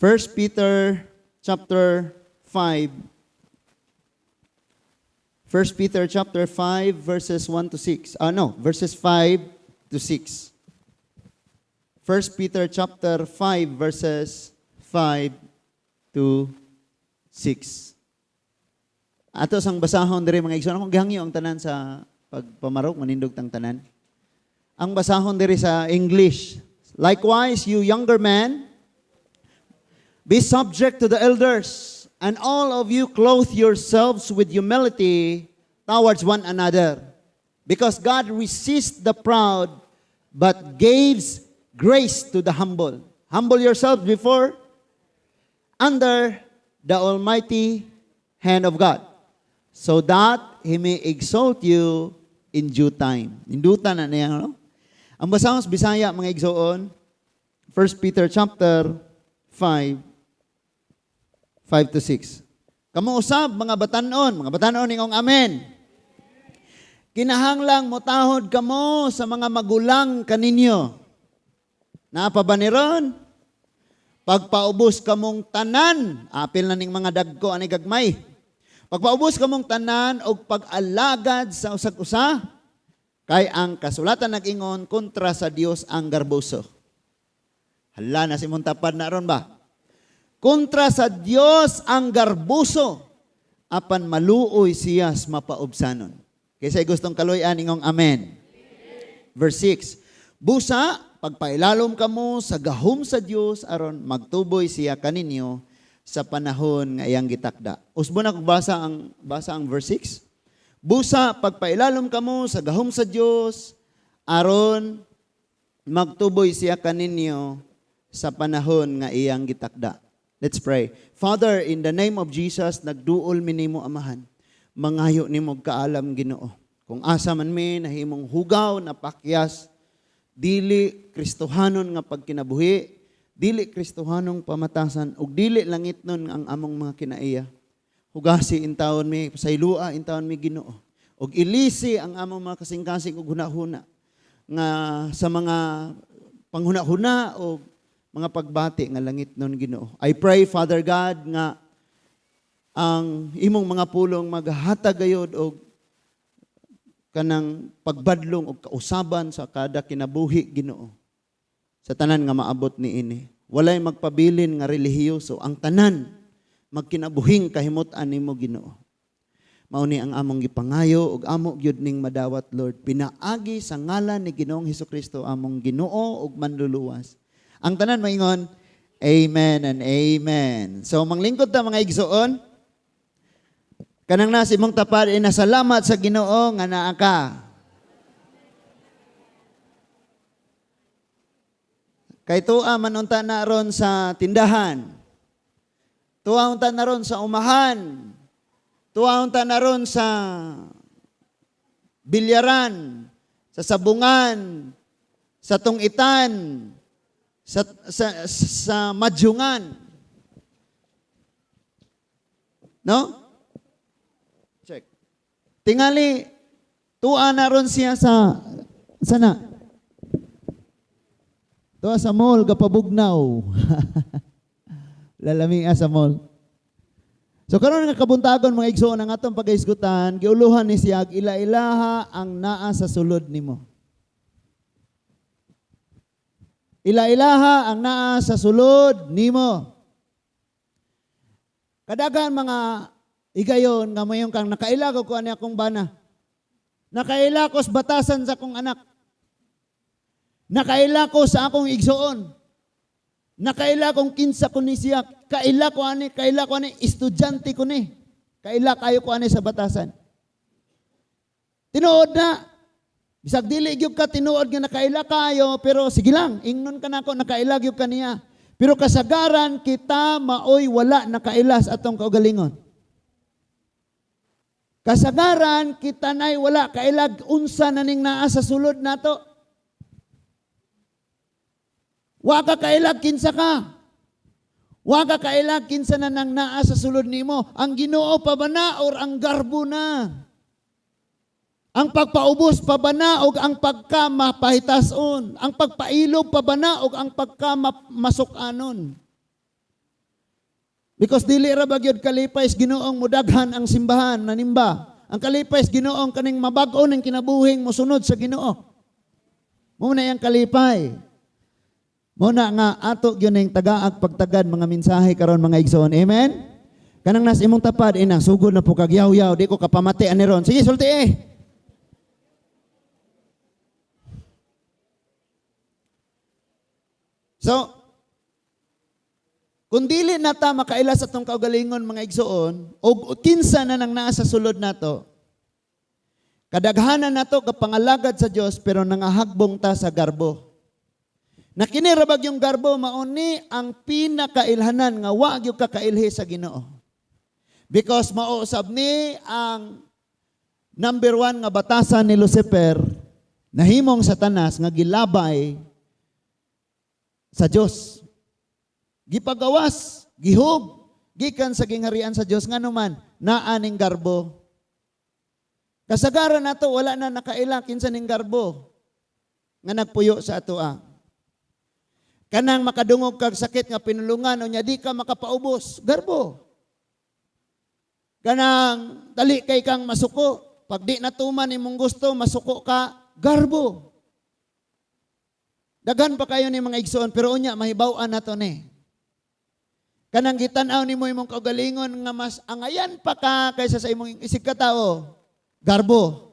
First Peter chapter 5. First Peter chapter 5 verses 1 to 6. Verses 5 to 6. First Peter chapter 5 verses 5 to 6. Ato sang basahon diri mga igsoon, akong gihangyo ang tanan sa pagpamarok manindog tang tanan. Ang basahon diri sa English. Likewise, you younger men, be subject to the elders, and all of you clothe yourselves with humility towards one another. Because God resists the proud, but gives grace to the humble. Humble yourselves before, under the almighty hand of God, so that He may exalt you in due time. Indutan na niya, no? Ang basahon sa Bisaya, mga igsoon, 1 Peter chapter 5 to 6. Kamu usab, mga batanon ingong amen. Kinahanglang motahod kamo sa mga magulang kaninyo. Naapa ba ni ron? Pagpaubos kamong tanan, apil na ning mga dagko ani gagmay. Pagpaubos kamong tanan og pag-alagad sa usag-usa, kay ang kasulatan nag-ingon kontra sa Dios ang garboso. Hala na si mong tapad na ron ba? Kontra sa Dios ang garboso, apan maluoy siyas mapaubsanon. Kaysa gustong kaloy-an ingong amen. Verse 6. Busa, pagpailalom kamo sa gahom sa Dios aron magtuboy siya kaninyo sa panahon nga iyang gitakda. Usbo na kung basa ang verse 6. Busa, pagpailalom kamo sa gahom sa Dios aron magtuboy siya kaninyo sa panahon nga iyang gitakda. Let's pray. Father, in the name of Jesus, nagduol mi nimo amahan. Mangayo nimo kaalam Ginoo. Kung asa man mi nahimong hugaw na pakyas, dili Kristohanon nga pagkinabuhi, dili Kristohanong pamatasan, ug dili langit nun ang among mga kinaiya. Hugasi intawon mi, pasaylua intawon mi Ginoo. Ug ilisi ang among mga kasing-kasing ug hunahuna nga sa mga panghuna-huna o mga pagbati nga langit nun Ginoo. I pray, Father God, nga ang imong mga pulong maghatag gayud og kanang pagbadlong og kausaban sa kada kinabuhi Ginoo. Sa tanan nga maabot niini. Walay magpabilin nga relihiyoso. Ang tanan magkinabuhing kahimot-an nimo Ginoo. Mao ni ang among gipangayo ug amo gyud ning madawat Lord. Pinaagi sa ngalan ni Ginoong Hesukristo among Ginoo ug manluluwas. Ang tanan maingon, amen and amen. So manglingkod ta mga igsoon. Kanang nasi mong tapad inasalamat sa Ginoo nga naa ka. Kay tuwa manunta na ron sa tindahan. Tuwa unta na ron sa umahan. Tuwa unta na ron sa bilyaran, sa sabungan, sa tungitan, sa madyungan. No? Check. Tingali, tuwa na ron siya sa sana. Tuwa sa mall, kapabugnaw. Lalami sa mall. So karon nga kabuntagon mga igsoon ang atong pagahisgutan, giuluhan ni siya ila-ilaha ang naa sa sulod nimo. Ila-ilaha ang naa sa sulod nimo. Kadagan mga igayon nga mayong kang nakaila ko ani akong bana. Nakaila ko sa batasan sa akong anak. Nakaila ko sa akong igsoon. Nakaila kong kinsa ko ni siya. Kaila ko ani, estudyante ko ni. Kaila kayo ko ani sa batasan. Tinuod na. Bisag dili gyud ka tinuod nga nakaila kayo, pero sige lang, ingnon ka nako nakaila gyud ka niya. Pero kasagaran kita maoy wala nakailas atong kaugalingon. Kasagaran kita nay wala kailag unsa naning naa sa sulod nato. Wa ka kailag kinsa ka. Wa ka kailag kinsa na nang naa sa sulod nimo. Ang Ginoo pa ba na or ang garbo na? Ang pagpaubos pa ba na o ang pagkamapahitason? Ang pagpailog pa ba na o ang pagkamasukanon? Because dili ra bagyod kalipay Ginoong mudaghan ang simbahan nanimba. Ang kalipay Ginoong kaning mabag-o ng kinabuhing mosunod sa Ginoo. Muna yang kalipay. Muna nga ato gyud ning tagaag pagtagad mga mensahe karon mga igsoon. Amen. Kanang nas imong tapad ina sugod na po kag yaw-yaw di ko kapamati ani ron. Sige sulti eh. So, kung dili na ta makaila sa tong kaugalingon mga igsoon, o kinsa na nang naa sa sulod nato, kadaghanan nato kapangalagad sa Dios pero nangahagbong ta sa garbo. Nakinirabag yung garbo mauni ang pinakailhanan nga wa gyud ka kailhi sa Ginoo. Because mausab ni ang number 1 nga batasan ni Lucifer nahimong Satanas nga gilabay sa Dios. Gipagawas, gihug, gikan sa gingharian sa Dios nganuman naa ning garbo. Kasagaran nato wala na nakaila kinsa ning garbo nga nagpuyo sa atoa. Kanang makadungog kag sakit nga pinulungan unya di ka makapaubos, garbo. Kanang dali kay kang masuko, pag di natuman imong gusto masuko ka, garbo. Daghan pa kayo ni mga igsoon pero unya mahibaw-an nato ni. Kanang gitan-aw nimo imong kaugalingon nga mas angayan pa ka kaysa sa imong isig ka tao, garbo.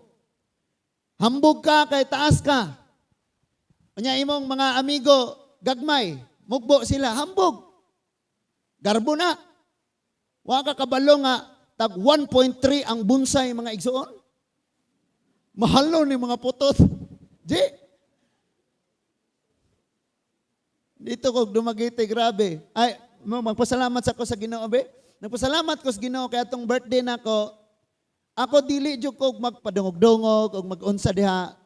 Hambog ka kay taas ka. Unya imong mga amigo gagmay, mugbo sila, hambog. Garbo na. Wa ka kabalo nga tag 1.3 ang bunsay mga igsoon. Mahalo ni mga putot. Di. Dito ko dumagiti grabe. Ay, magpasalamat sa ko sa Ginoo be. Nagpasalamat ko sa Ginoo kay atong birthday nako. Ako dili jud ko magpadungog-dungog og mag-unsa diha.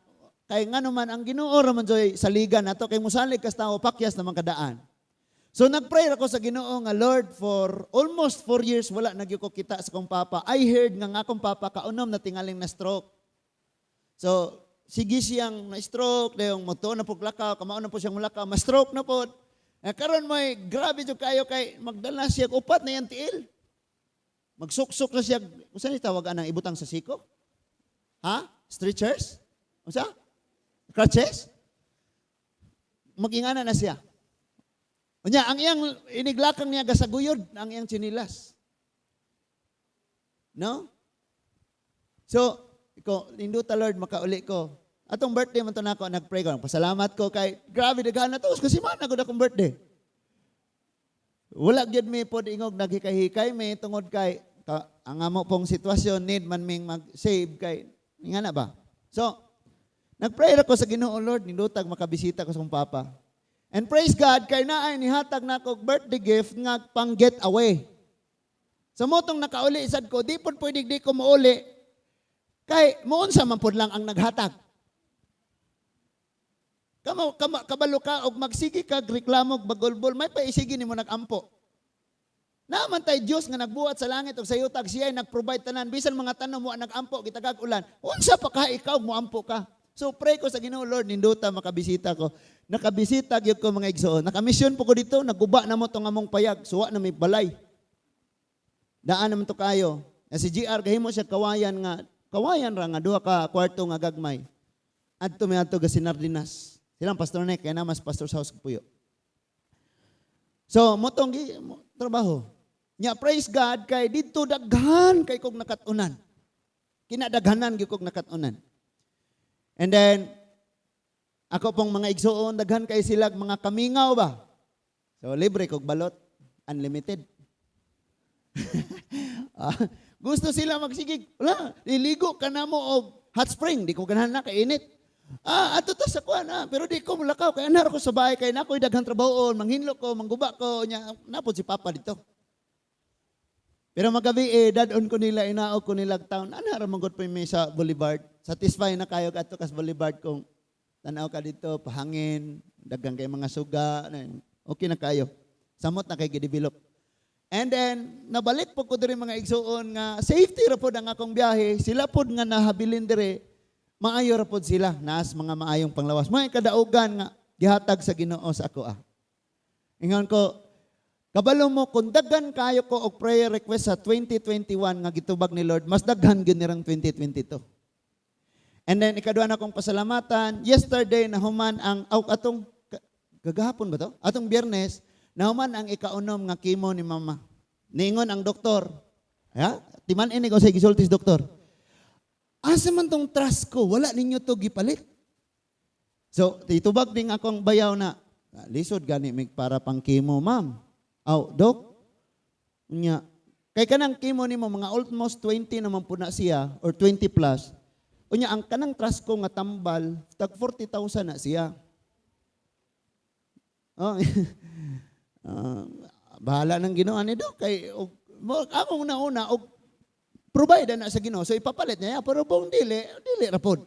Kay ngano man ang Ginoo ra man joy saligan nato kay musalig kas tawo pakyas naman kadaan. So nagpray ako sa Ginoo nga Lord for almost 4 years wala nagyud ko kita sa kong papa. I heard nga akong papa kaunom na tingaling na stroke. So sige siyang na stroke dayong moto na puglakaw, kamao na po siyang mulakaw, ma-stroke na po. Karon may grabe jud kayo kay magdala siya upat na yan tiil. Magsuksok na siya. Unsa ni tawag anang ibutang sa siko? Ha? Stretchers? Unsa? Crutches? Magingana na siya. Unya ang iyang iniglakang niya gasaguyod ang iyang chinilas. No? So, iko induta Lord makauli ko. Atong birthday man to nako nagpray ko. Pasalamat ko kay grabe daghan na to kasi man ako akong birthday. Wala gyud mi pod ingog naghikay-hikay may tungod kay ang amo pong sitwasyon need man ming mag-save kay ingana ba. So nagpray ako sa Ginoo Lord nindutag makabisita ko sa akong papa. And praise God kay naay nihatag nako birthday gift nga pang get away. So motong nakauli sad ko di pod pwede di ko mauli kay mounsa man pod lang ang naghatag. Kabalo ka og magsigi kag reklamo og bagolbol may paisigi nimo nagampo. Naman tay Dios nga nagbuhat sa langit ug sa yutag siya ay nagprovide tanan bisan mga tanom mo nagampo gitagag ulan. Unsa pa ka ikaw moampo ka? So pray ko sa Ginoo Lord ninduta makabisita ko. Nakabisita gyud ko mga igsoon. Nakamisyon po ko dito naguba na mo tong among payag suwa na may balay. Daan naman to kayo. Si GR gahimo siya kawayan ra nga duha ka kwarto nga gagmay. Adto mi adto ga Sinardinas. Silang pastor na kaya namas pastor's house ko puyo. So, motong trabaho. Nya praise God kay dito daghan kay kog nakatunan. Kinadaghanan gyud kog nakatunan. And then ako pong mga igsoon daghan kay sila mga kamingaw ba. So libre kog balot, unlimited. Gusto sila magsigig. Wala, liligo ka na mo og hot spring, di ko ganahan na kay init. Ato ta sa kuan pero di ko mulakaw kay anar ko sa bahay kay nakoy daghang trabahoon, manghinlo ko, mangguba ko nya napod si papa dito. Pero magabi dadon ko nila inaog ko nila town. Anar manggod pa mi sa Boulevard. Satisfy na kayo kadto kas Boulevard kung tanaw ka dito, pahangin, daghang kay mga suga, okay na kayo. Samot na kay gi-develop. And then nabalik po ko diri mga igsuon nga safety ra pod ang akong biyahe. Sila pod nga nahabilin dire. Maayo ra pod sila, naas mga maayong panglawas. May kadaugan nga gihatag sa Ginoo sa ako. Ingon ko, Kabalo mo, kung daghan kayo ko og prayer request sa 2021 nga gitubag ni Lord, mas daghan gyud nirang 2022. And then ikaduha na kong pasalamatan, yesterday nahuman ang atong gagahapon ba to? Atong Biyernes, nahuman ang ikaunom nga chemo ni mama. Niingon ang doktor, timan ini ko sa gisultis doktor. Asa man tong trust ko, wala ninyo to gipalit. So, titubag din akong bayaw na, lisod gani mig para pang chemo, ma'am. Dok, nya, kay kanang chemo nimo mga almost 20 naman po na siya, or 20 plus, unya, ang kanang trust ko nga tambal, tag 40,000 na siya. Bahala ng Ginoo ni Dok. Kay, ako una, provide na sa Ginoo. So ipapalit niya, pero buong dili rapod.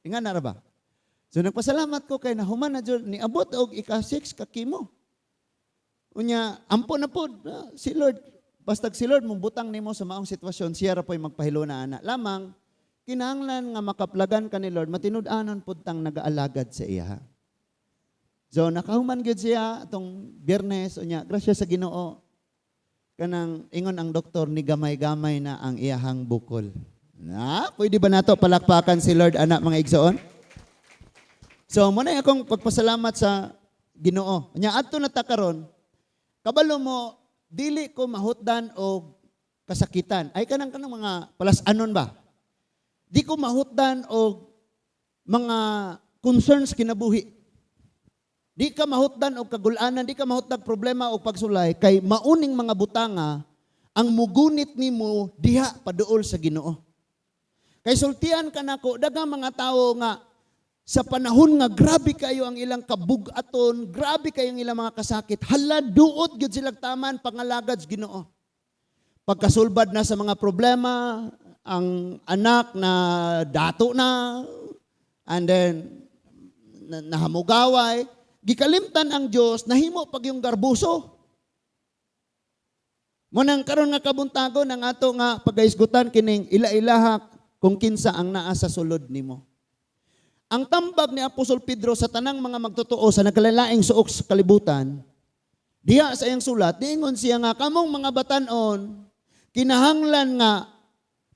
Ingan na ba? So nagpasalamat ko kay nahuman na dyan, niabot og ika-6 ka chemo. Unya, ampo na po, si Lord, bastag si Lord, mumbutang nimo sa maong sitwasyon, siya ra po'y magpahilo na ana. Lamang, kinahanglan nga makaplagan ka ni Lord, matinud-anon po tang nag-aalagad sa iya. So, nakahuman gyud siya itong Biyernes, unya, grasya sa Ginoo, kanang ingon ang doktor, ni gamay-gamay na ang iyahang bukol. Pwede ba nato palakpakan si Lord, anak, mga igsoon? So, muna akong pagpasalamat sa Ginoo. Unya, adto na ta karon, kabalo mo, dili ko mahutdan o kasakitan. Ay, kanang mga palasanon ba? Di ko mahutdan o mga concerns kinabuhi. Di ka mahutdan o kagulanan, di ka mahutdan problema o pagsulay, kay mauning mga butanga, ang mugunit nimo diha paduol sa Ginoo. Kay sultian ka nako, daghang mga tao nga, sa panahon nga grabe kayo ang ilang kabugaton, grabe kayo ang ilang mga kasakit, hala duot gyud sila taman pangalagad sa Ginoo. Pagkasulbad na sa mga problema, ang anak na dato na, and then nahamugaway, gikalimtan ang Diyos, nahimo pag yung garbuso. Munang karon nga kabuntagon ang ato nga pagaisgutan kining ila-ilaha kung kinsa ang naa sa sulod nimo. Ang tambag ni Apostol Pedro sa tanang mga magtotoo sa nagkalalaing suok sa kalibutan, diha sa iyang sulat, diingon siya nga, kamong mga batanon, kinahanglan nga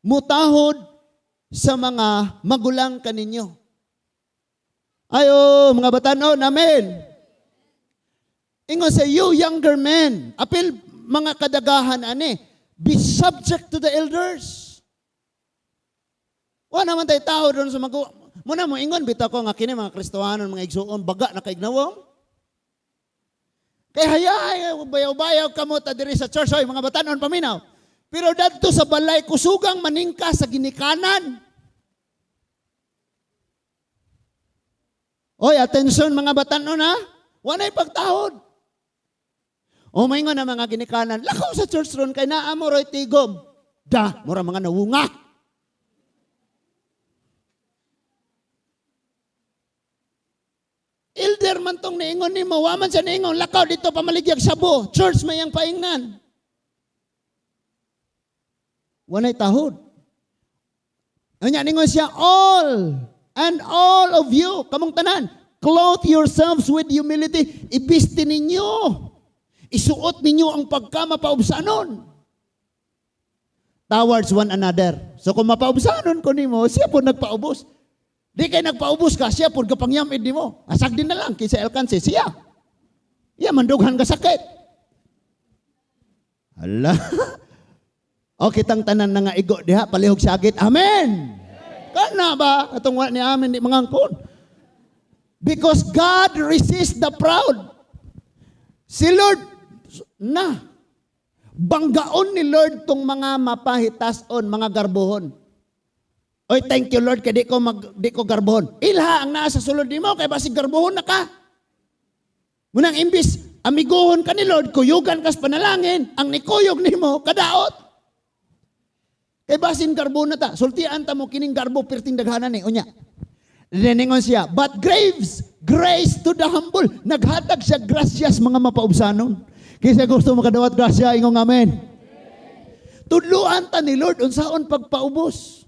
mutahod sa mga magulang kaninyo. Ayo, mga batanon, amen. Ingon sa you younger men, apil mga kadagahan ani, be subject to the elders. Wa naman tayo tao doon sa muna mo ingon bitaw ko nga kini mga Kristohanon, mga igsuon, baga na kaignawong. Kay hayay, bayaw-bayaw kamo ta diri sa church, oy, mga batanon paminaw. Pero dadto sa balay kusugang maningka sa ginikanan. Oy, attention mga batanon ha. Wanay pagtahod. O maingon na mga ginikanan, lakaw sa church ron kay naa mo roy tigom. Mura mga nawunga. Elder man tong niingon ni mo, waman siya niingon, lakaw dito pamaligyag sabo. Church mayang paingnan. Wanay tahod. Anya ningon siya, all of you, kamong tanan, clothe yourselves with humility. Ibiste ninyo. Isuot ninyo ang pagkamapaubsanon towards one another. So kung mapaubsanon ko nimo, siya po nagpaubos. Di kay nagpaubos ka, siya po kapangyamid nimo. Asag din na lang, kaysa alkanse, siya. Iya, mandughan ka sakit. Hala. O kitang tanan na nga igo diha, palihog sagit. Amen. Kana ba? Atong wa ni amin, di mangangkon. Because God resists the proud. Si Lord, banggaon ni Lord tong mga mapahitason, mga garbuhon. Oy, thank you Lord, kay di ko garbuhon. Ilha ang naa sa sulod nimo, kay basig garbuhon na ka. Munang imbis, amiguhon ka ni Lord, kuyugan kas panalangin, ang nikuyog nimo, kadaot. Kay basin garbuhon na ta, sultian ta mo kining garbo, pirting daghanan ni, unya. Leningon siya, but grace to the humble. Naghatag siya gracias mga mapaubsanon. Kaya gusto makadawat grasya, ingong amen. Tudluan ta ni Lord, unsaon pagpaubos.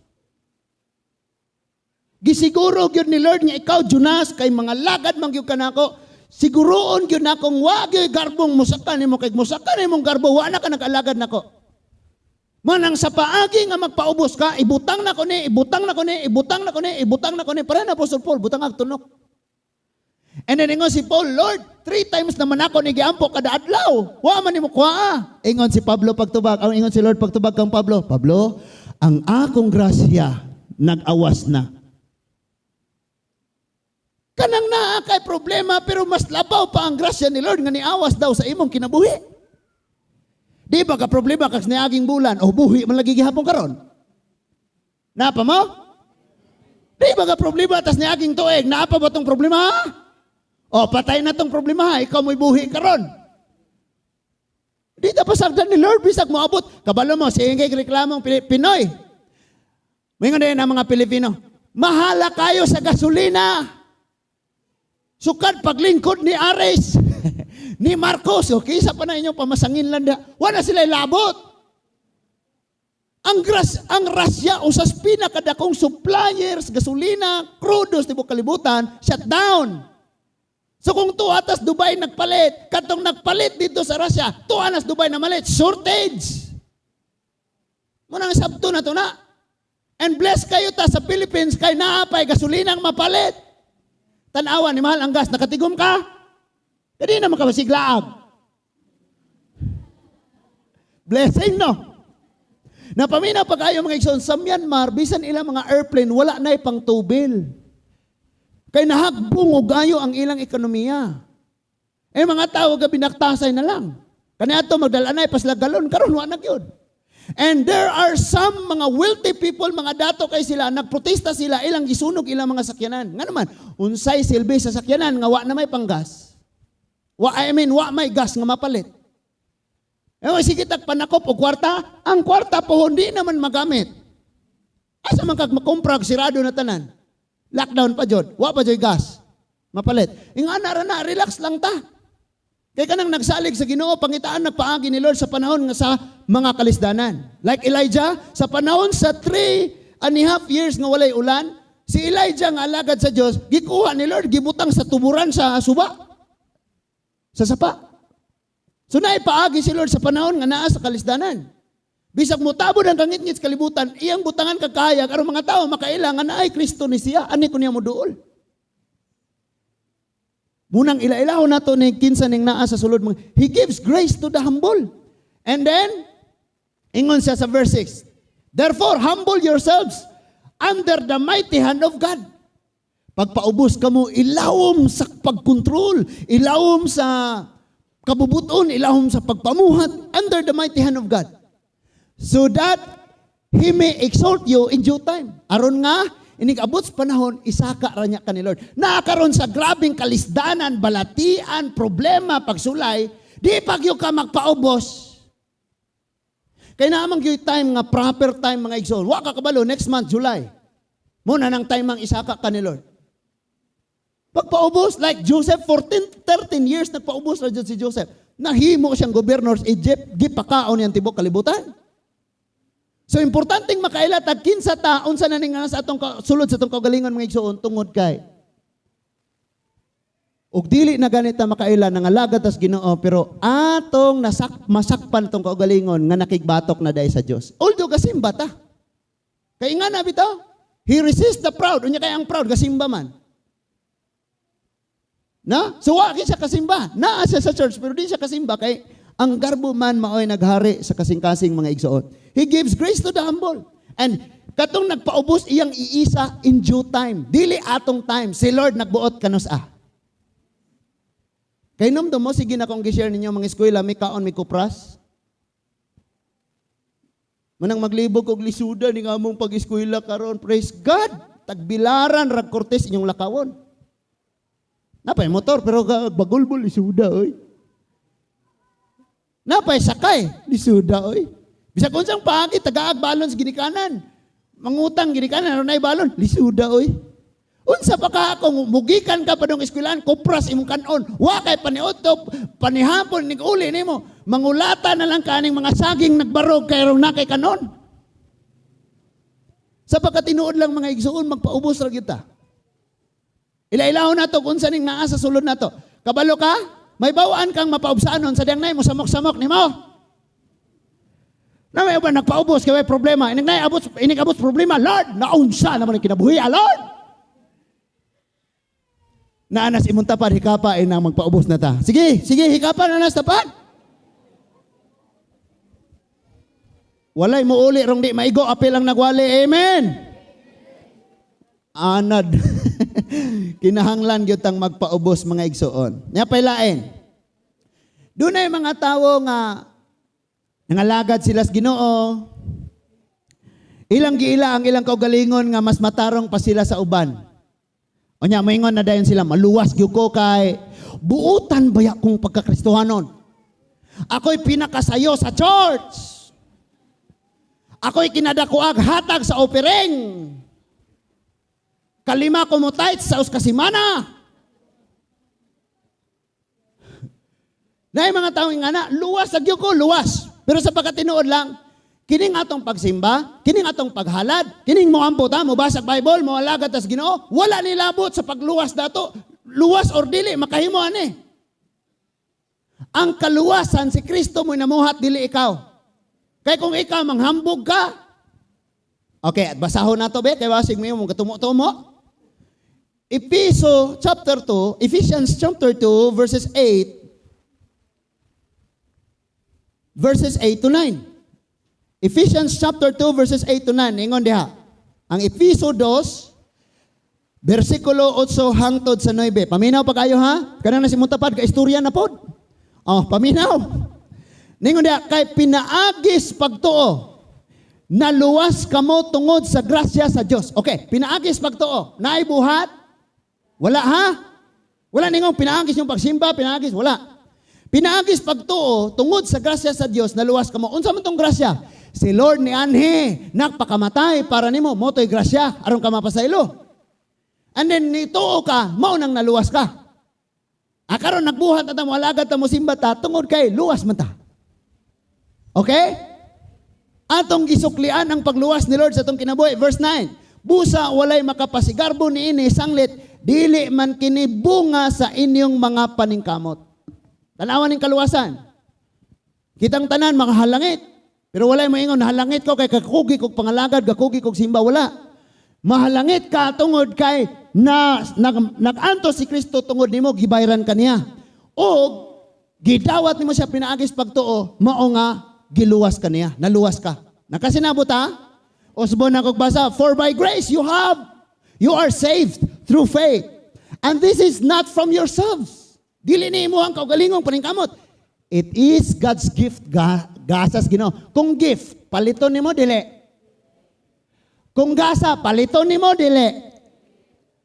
Gisiguro gyud ni Lord nga ikaw Jonas kay mga lagad man gyud kanako, siguroon gyud nakong wa gyud garbong musakan nimo kay musakan nimong garbo wa na ka nag-alagad nako. Manang sa paagi nga magpaubos ka, ibutang na ko ni, ibutang na ko ni, ibutang na ko ni, ibutang na ko ni. Para na Apostol Paul, butang ag tunok. And then ingon si Paul, Lord, 3 times naman ako ni giampo kada adlaw. Wa man nimo kuha. Ingon si Pablo pagtubag, ingon si Lord pagtubag kang Pablo, Pablo, ang akong grasya nag-awas na. Kanang naa kay problema pero mas labaw pa ang grasya ni Lord nga niawas daw sa imong kinabuhi. Di ba ka problema kag niaging bulan o buhi man lagi gihapon karon? Napa mo? Di ba ka problema tas niaging tuig, napa ba tong problema? O patay na tong problema, ikaw mo'y buhi karon. Di ta pasagdan ni Lord bisag moabot. Kabalo mo sige reklamong Pinoy. Mingon din ang mga Pilipino. Mahala kayo sa gasolina. Sukad paglingkod ni Ares. Ni Marcos, okay, sa pa na inyong pamasangin lang da. Wala sila labot. Ang rasya usas pinakadakong suppliers, gasolina, crudos, tibo kalibutan, shutdown. So kung tuatas Dubai nagpalit, katong nagpalit dito sa Russia, tuanas Dubai na malit, shortage. Munang sabto na to na. And bless kayo ta sa Philippines, kay naapay gasolinang mapalit. Tanawa ni mahal ang gas, nakatigom ka? Hindi naman ka masiglaag. Blessing, no? Napaminaw pa kayo mga igsoon, sa Myanmar, bisan ilang mga airplane, wala na pang tubil. Kay nahagbong o gayo ang ilang ekonomiya. Eh mga tao, binaktasay na lang. Kanya ito, magdala na, paslagalon, karon wala na yun. And there are some mga wealthy people, mga dato kay sila, nagprotesta sila, ilang gisunog ilang mga sakyanan. Nga naman, unsay silbi sa sakyanan, nga wa na may panggas. Wa may gas nga mapalit. Sige panakop o kwarta, ang kwarta po hindi naman magamit. Asa man kag makumpra sirado na tanan. Lockdown pa jud, wa pa jud gas mapalit. Ingana ra na, relax lang ta. Kay kanang nagsalig sa Ginoo, pangitaan nagpaagi ni Lord sa panahon nga sa mga kalisdanan. Like Elijah, sa panahon sa 3.5 years nga walay ulan, si Elijah nga alagad sa Dios, gikuha ni Lord, gibutang sa tuburan sa suba. Sa sapa. So naipaagi si Lord sa panahon nga naa sa kalisdanan. Bisag mo tabod ang kangit-ngit sa kalibutan, iyang butangan kakaya, karon mga tao makailangan na ay Kristo ni siya, ani ko niya mo duol. Munang ila-ilaw na to ni kinsa ning naa sa sulod mga, He gives grace to the humble. And then, ingon siya sa verse 6, therefore, humble yourselves under the mighty hand of God. Pagpaubos ka mo, ilawom sa pagkontrol, ilawom sa kabubuton, ilawom sa pagpamuhat under the mighty hand of God. So that He may exalt you in due time. Aron nga, inig-abot sa panahon, isaka ra niya ka ni Lord. Nakaroon sa grabing kalisdanan, balatian, problema, pagsulay, di pagyo ka magpaubos. Kaya naman yung time nga, proper time mga igsoon. Wa ka kabalo, next month, July. Muna ng time ang isaka ka ni Lord. Pagpaubos, like Joseph, 13 years nagpaubos na dyan si Joseph. Nahimo siyang governor sa Egypt, gipakaon niyang tibok kalibutan. So, importanteng makailat at kinsa ta, unsa na ning sa atong sulod sa atong kaugalingon mga igsoon, tungod kay. Ug dili na ganita makaila nang alagad tas Ginoo, pero atong masakpan tong kaugalingon nga nakigbatok na dai sa Dios. Although gasimba ta. Kay nga na bitaw, He resists the proud. Unya kay ang proud gasimba man. Na? So wa siya kasimba. Naa siya sa church pero di siya kasimba kay ang garbo man maoy naghari sa kasing-kasing mga igsoon. He gives grace to the humble. And katong nagpaubos iyang iisa in due time. Dili atong time. Si Lord nagbuot kanos Kay numdum mo, sige na kong gi-share ninyo mga eskwela, may kaon, may kupras. Manang maglibog og lisuda ni nga mong pag-eskwela karon. Praise God. Tagbilaran, ragkortes inyong lakawon. Napay motor, pero bagulbol, lisuda, oy. Napay sakay, lisuda, oy. Bisa kung siyang pagi, tagaag balon sa ginikanan. Mangutang ginikanan, ano na balon? Lisuda, oy. Unsa pa ka kung mugikan ka pa dong eskwelahan, kupras imong kanon. Wa kay paniotop, panihapon, nig-uli nimo. Mangulata na lang kaning mga saging nagbarog kay rong na kay kanon. Sa pagkatinuod lang mga igsuon, magpaubos ra kita. Ilailaw na to kung saan naa sa sulod na to. Kabalo ka? May bawaan kang mapaubsaanon sa diyang nay mo samok-samok ni mo. Na may ba nagpaubos kaya may problema. Inig abot problema. Lord, naunsa naman ang kinabuhi, Lord. Naanas imong tapad, hikapa ay nang magpaubos na ta. Sige, hikapa na nas tapad. Walay mo uli rong di maigo, apil ang nagwali. Amen. Anad. Kinahanglan gyud tang magpaubos mga igsoon. Nya paylain. Dunay mga tawo nga nangalagad sila sa Ginoo. Ilang giila ang ilang kaugalingon nga mas matarong pa sila sa uban. Onya moingon na dayon sila, maluwas gyud ko kay buutan baya kong pagkakristohanon. Ako'y pinakasayo sa church. Ako'y kinadakuag hatag sa opering. Kalima ko mo tight sa uskasimana. Nay mga tao nga na, luwas agyo ko, luwas. Pero sa pagkatinuod lang, kining atong pagsimba, kining atong paghalad, kining mo amputa, mo basag Bible, mo alagad tas Ginoo, wala nilabot sa pagluwas dato. Luwas or dili, makahimo ani. Ang kaluwasan si Kristo mo namuhat, dili ikaw. Kaya kung ikaw manghambog ka, okay, at basahon na to, be, kaya basig mo yung katumo-tumo. Ephesians chapter 2, verses 8 to 9. Ephesians chapter 2, verses 8 to 9. Ingon diha. Ang Efeso 2, versikulo 8 hangtod sa 9. Paminaw pa kayo ha? Kanang nasimutapad, ka-istorya na pod. Oh, paminaw. Ningon diha, kay pinaagis pagtuo, naluwas kamo tungod sa grasya sa Dios. Okay, pinaagis pagtuo. Naibuhat? Wala ha? Wala ningong pinaagis yung pagsimba, pinaagis, wala. Pinaagis pagtuo, tungod sa grasya sa Dios, naluwas kamo. Unsa man tong grasya? Si Lord ni anhi, nagpakamatay para nimo, motoy grasya, aron ka mapasaylo. And then nituo ka, mao nang naluwas ka. Karon nagbuhat ta mo alagad ta mo simba ta tungod kay luwas man ta. Okay? Atong gisuklian ang pagluwas ni Lord sa atong kinabuhi. Verse 9. Busa walay makapasigarbo niini sanglit, dili man kini bunga sa inyong mga paningkamot. Tanawan ning kaluwasan. Kitang tanan makahalangit. Pero walay moingon halangit ko kay kakugi kog pangalagad, kakugi kog simba, wala. Mahalangit ka tungod kay nag-anto si Kristo tungod nimo, gibayran kaniya. O gidawat nimo siya pinaagis pagtuo, mao nga giluwas ka niya, naluwas ka. Nakasinabot ha? Osbo na kog basa, for by grace you are saved through faith. And this is not from yourselves. Dili ni mo ang kaugalingong paningkamot. It is God's gift, gasas Ginoo. Kung gift, paliton nimo dili. Kung gasa, paliton nimo dili.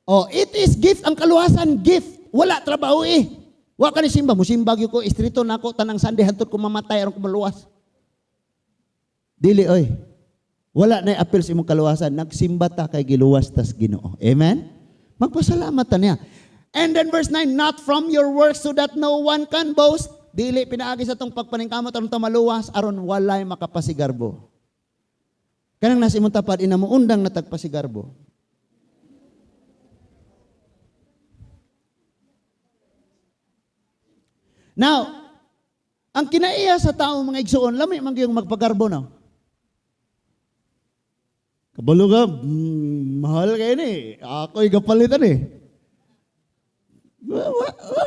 Oh, it is gift, ang kaluwasan gift. Wala trabaho eh. Wa ka ni simba, musimba gyud ko, istrito nako tanang Sunday hantud ko mamatay aron ko maluwas. Dili oy. Wala na appeal sa imong kaluwasan, nagsimba ta kay giluwas tas Ginoo. Amen. Magpasalamat ta niya. And then verse 9, not from your works so that no one can boast. Dili pinaagi sa tong pagpaningkamot aron ta maluwas aron walay makapasigarbo. Kanang nasa imong tapad ina mo undang na tagpasigarbo. Now, ang kinaiya sa tao mga igsuon, lami man gyud magpagarbo na. Kabalo ka, mahal kayo ni. Ako'y kapalitan eh.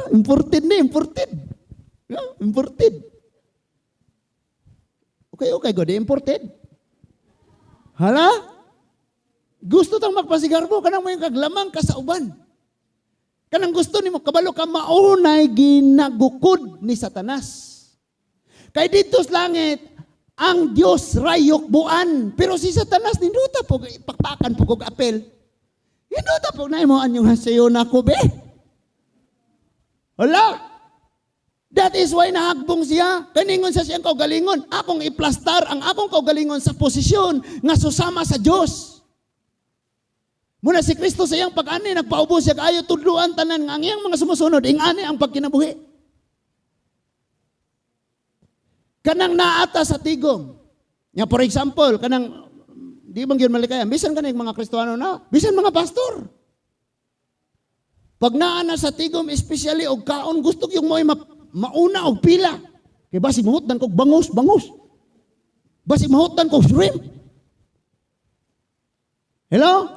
Imported ni, imported. Imported. Okay, God, imported. Hala? Gusto tang magpasigarbo, kanang mo yung kaglamang ka sa uban. Kanang gusto ni mo, kabalo ka maunay ginagukod ni Satanas. Kay dito sa langit, ang Diyos rayok buan. Pero si Satanas, ninduta po, ipakpakan po kong apel. Ninduta po na mo anyong hasayo na ko, be. Hala. That is why nahagbong siya. Kaningon sa siyang kaugalingon. Akong iplastar ang akong kaugalingon sa posisyon nga susama sa Diyos. Muna si Kristo sa iyang pag-ani, nagpaubos siya kaayo tudluan tanan nga ang iyang mga sumusunod, ingani ang pagkinabuhi. Kanang naata sa tigom. Nga for example, kanang di bang yun malikayan, bisan kanang mga Kristiyano na, bisan mga pastor. Pag naa na sa tigom, especially og kaon, gusto yung mo mauna og pila. Kay basi mahutan kog bangus. Basi mahutan kog shrimp. Hello?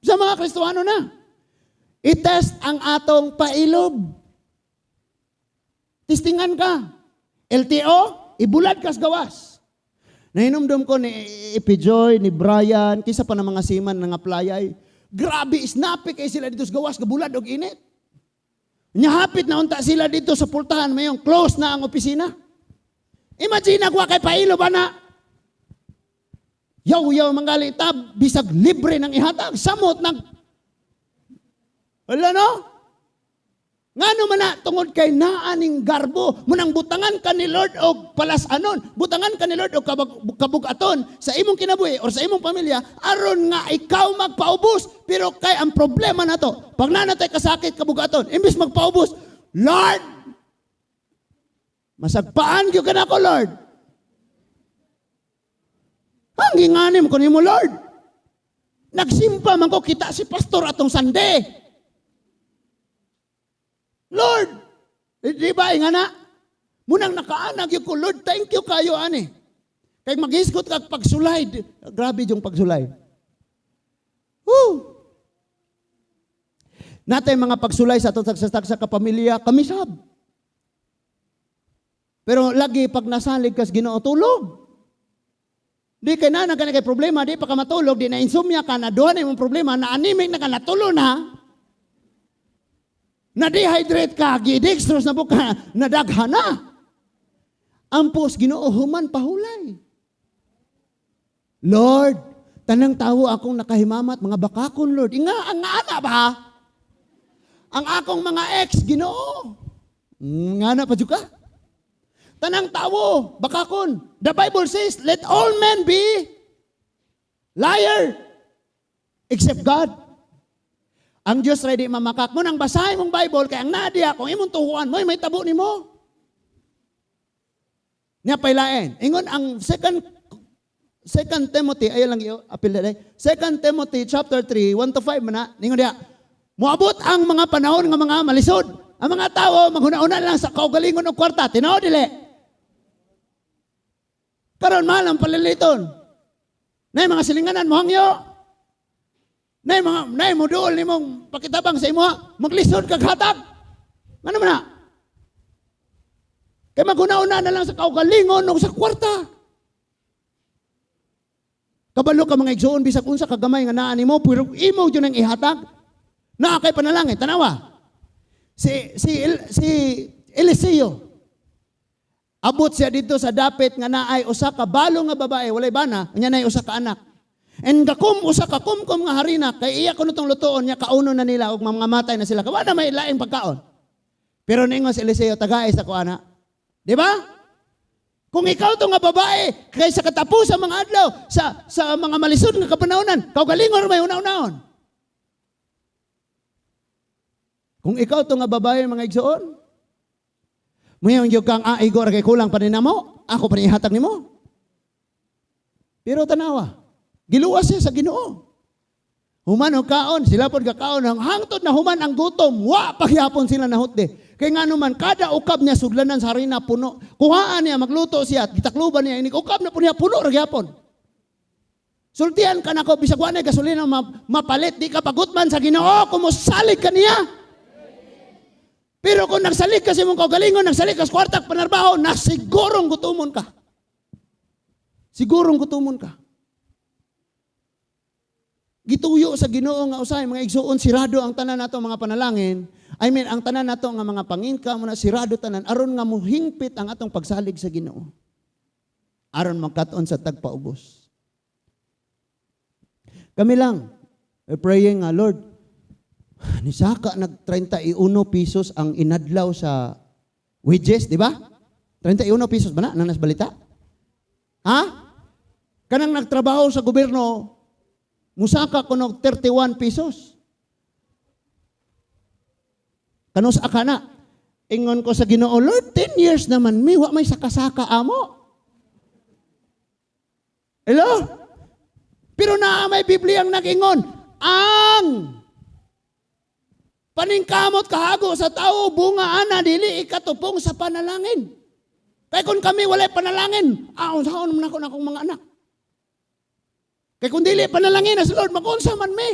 Sa mga Kristohano na. I-test ang atong pailob. Testingan ka. LTO, ibulad kas gawas. Nahinumdum ko ni Epijoy, ni Brian, kisa pa ng mga siman ng aplayay. Grabe, snappy kay sila dito sa gawas, gabulad og init. Nyahapit na unta sila dito sa pultahan, mayong close na ang opisina. Imagine ako kay pailo ba na? Yaw manggali tab, bisag libre ng ihatag, samot ng... Wala no? Ngano man na, tungod kay naaning garbo, munang butangan ka ni Lord og palasanon, butangan ka ni Lord og kabugaton sa imong kinabuhi or sa imong pamilya, aron nga ikaw magpaubos. Pero kay ang problema na to, pag nanatay kasakit kabugaton, imbis magpaubos, Lord, masagpaan gyud kanako Lord. Hanginganim ko nimo Lord. Nagsimpa man ko kita si pastor atong Sunday. Lord, di ba nga na? Munang nakaanag yung ko, Lord, thank you kayo, ani. Kaya mag-iskot kag pagsulay. Grabe yung pagsulay. Woo! Natay mga pagsulay sa tagsastag sa kapamilya, kami sab. Pero lagi pag nasalig kas Ginoo, tulog. Di kay na kay problema, di pa ka matulog, di na insomnia ka, na doon yung problema, na anemic na ka, natulo na. Na-dehydrate ka, gidextrose na buka, nadaghan na. Ampos, Ginoo, human pahulay. Lord, tanang tawo akong nakahimamat, mga bakakon, Lord. Ang ana ba? Ang akong mga ex, Ginoo. Nga na pa ka? Tanang tawo, bakakon. The Bible says, let all men be liar, except God. Ang Diyos ready mamakak mo nang basahin mong Bible kay ang nadia kung imong tuhuan mo may tabo nimo. Nya pailaen. Ingon ang 2 Timothy ay lang iyo apil dai. 2 Timothy chapter 3 1-5 man na. Ningon dia. Moabot ang mga panahon nga mga malisod. Ang mga tao maghuna-una lang sa kaugalingon og kwarta. Tinuod dili. Karon mahal ang paliliton. Nay mga silinganan mo hangyo. Nay mo dool ni mong pakitabang sa imo, maglisod kag hatag. Ano man na? Kaya maguna-una na lang sa kaugalingon o sa kwarta. Kabalo ka mga igsoon, bisag unsa kagamay nga naa nimo, pero imo yun ang ihatag. Naa kay panalangin, tanawa. Si Eliseo, abot siya dito sa dapit nga naay usa ka balo nga babae, walay bana, nya nay usa ka anak. And gakum usa ka kumkum nga harina kay iya kuno tong lutoon niya kauno na nila og mga matay na sila. Kawa na may laing pagkaon. Pero ningon si Eliseo tagaay sa kuana. Di ba? Kung ikaw to nga babae kay sa katapusan mga adlaw sa mga malisod nga kapanahonan, kaugalingon may una-unaon. Kung ikaw to nga babae mga igsoon, mayong yung kang igor kay kulang pa rin mo, ako pa rin ihatag nimo. Pero tanawa, giluwas siya sa Ginoo. Human o kaon, sila po kakaon, hangtod na human ang gutom, paghihapon sila nahutde. Kaya nga naman, kada ukab niya suglanan sa harina puno, kuhaan niya, magluto siya, at gitakluban niya, inig ukab na po niya puno, ragyapon. Sultihan ka na ko, bisag wanay gasolina mapalit, di ka pagutman sa Ginoo, kumusalig ka niya. Pero kung nagsalig ka sa mong kaugalingon, nagsalig ka sa kwartak panarbaho, na sigurong gutumon ka. Sigurong gutumon ka. Gituyo sa Ginoo nga usay mga igsuon, sirado ang tanan nato mga panalangin. Ang tanan nato nga mga pangingka mo na sirado tanan aron nga muhingpit ang atong pagsalig sa Ginoo. Aron magkat-on sa tagpaubos. Kami lang praying nga Lord, ni saka nag 31 pesos ang inadlaw sa wages, di ba? 31 pesos ba na nang nasbalita? Ha? Kanang nagtrabaho sa gobyerno, musaka ko ng 31 pesos. Kanus akana, ingon ko sa Ginoo, Lord, 10 years naman, wa may sakasaka amo. Hello? Pero na may Biblia ang nag-ingon, ang Paningkamot kahago sa tao, bunga ana, dili ikatupong sa panalangin. Kaya kung kami walay panalangin, saan naman ako na akong mga anak. Kaya kung dili panalangin na sa Lord, mag-unsa man me.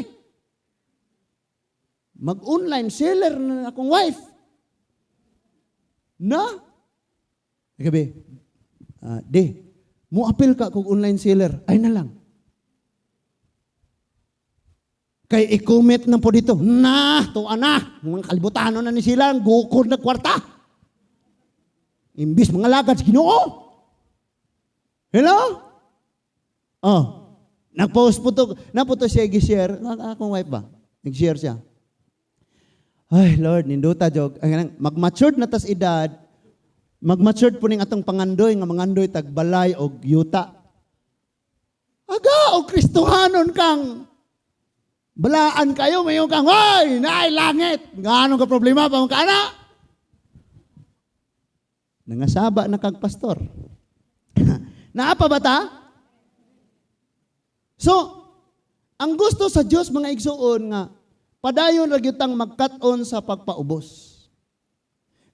Mag-online seller na akong wife. Na? Gabi, mo appeal ka kung online seller, ay na lang. Kay i-commit na po dito, to anak, mga kalibutanon na ni sila, gukod na kwarta. Imbis mga lagad, Ginoo. Hello? Nag-post po to, naputo siya i-share, akong wife ba? Nag-share siya. Ay, Lord, ninduta, jog. Mag-matured na tas edad, mag-matured po ning atong pangandoy, nga mangandoy tagbalay o yuta. Aga, o Kristohanon kang, balaan kayo, mayroon kang, hoy, naay langit. Nga ka problema pa mong kana? Nangasaba na kag pastor. Naapa ba ta? So, ang gusto sa Diyos, mga igsuon nga, padayon ra gyud tang magkat-on sa pagpaubos.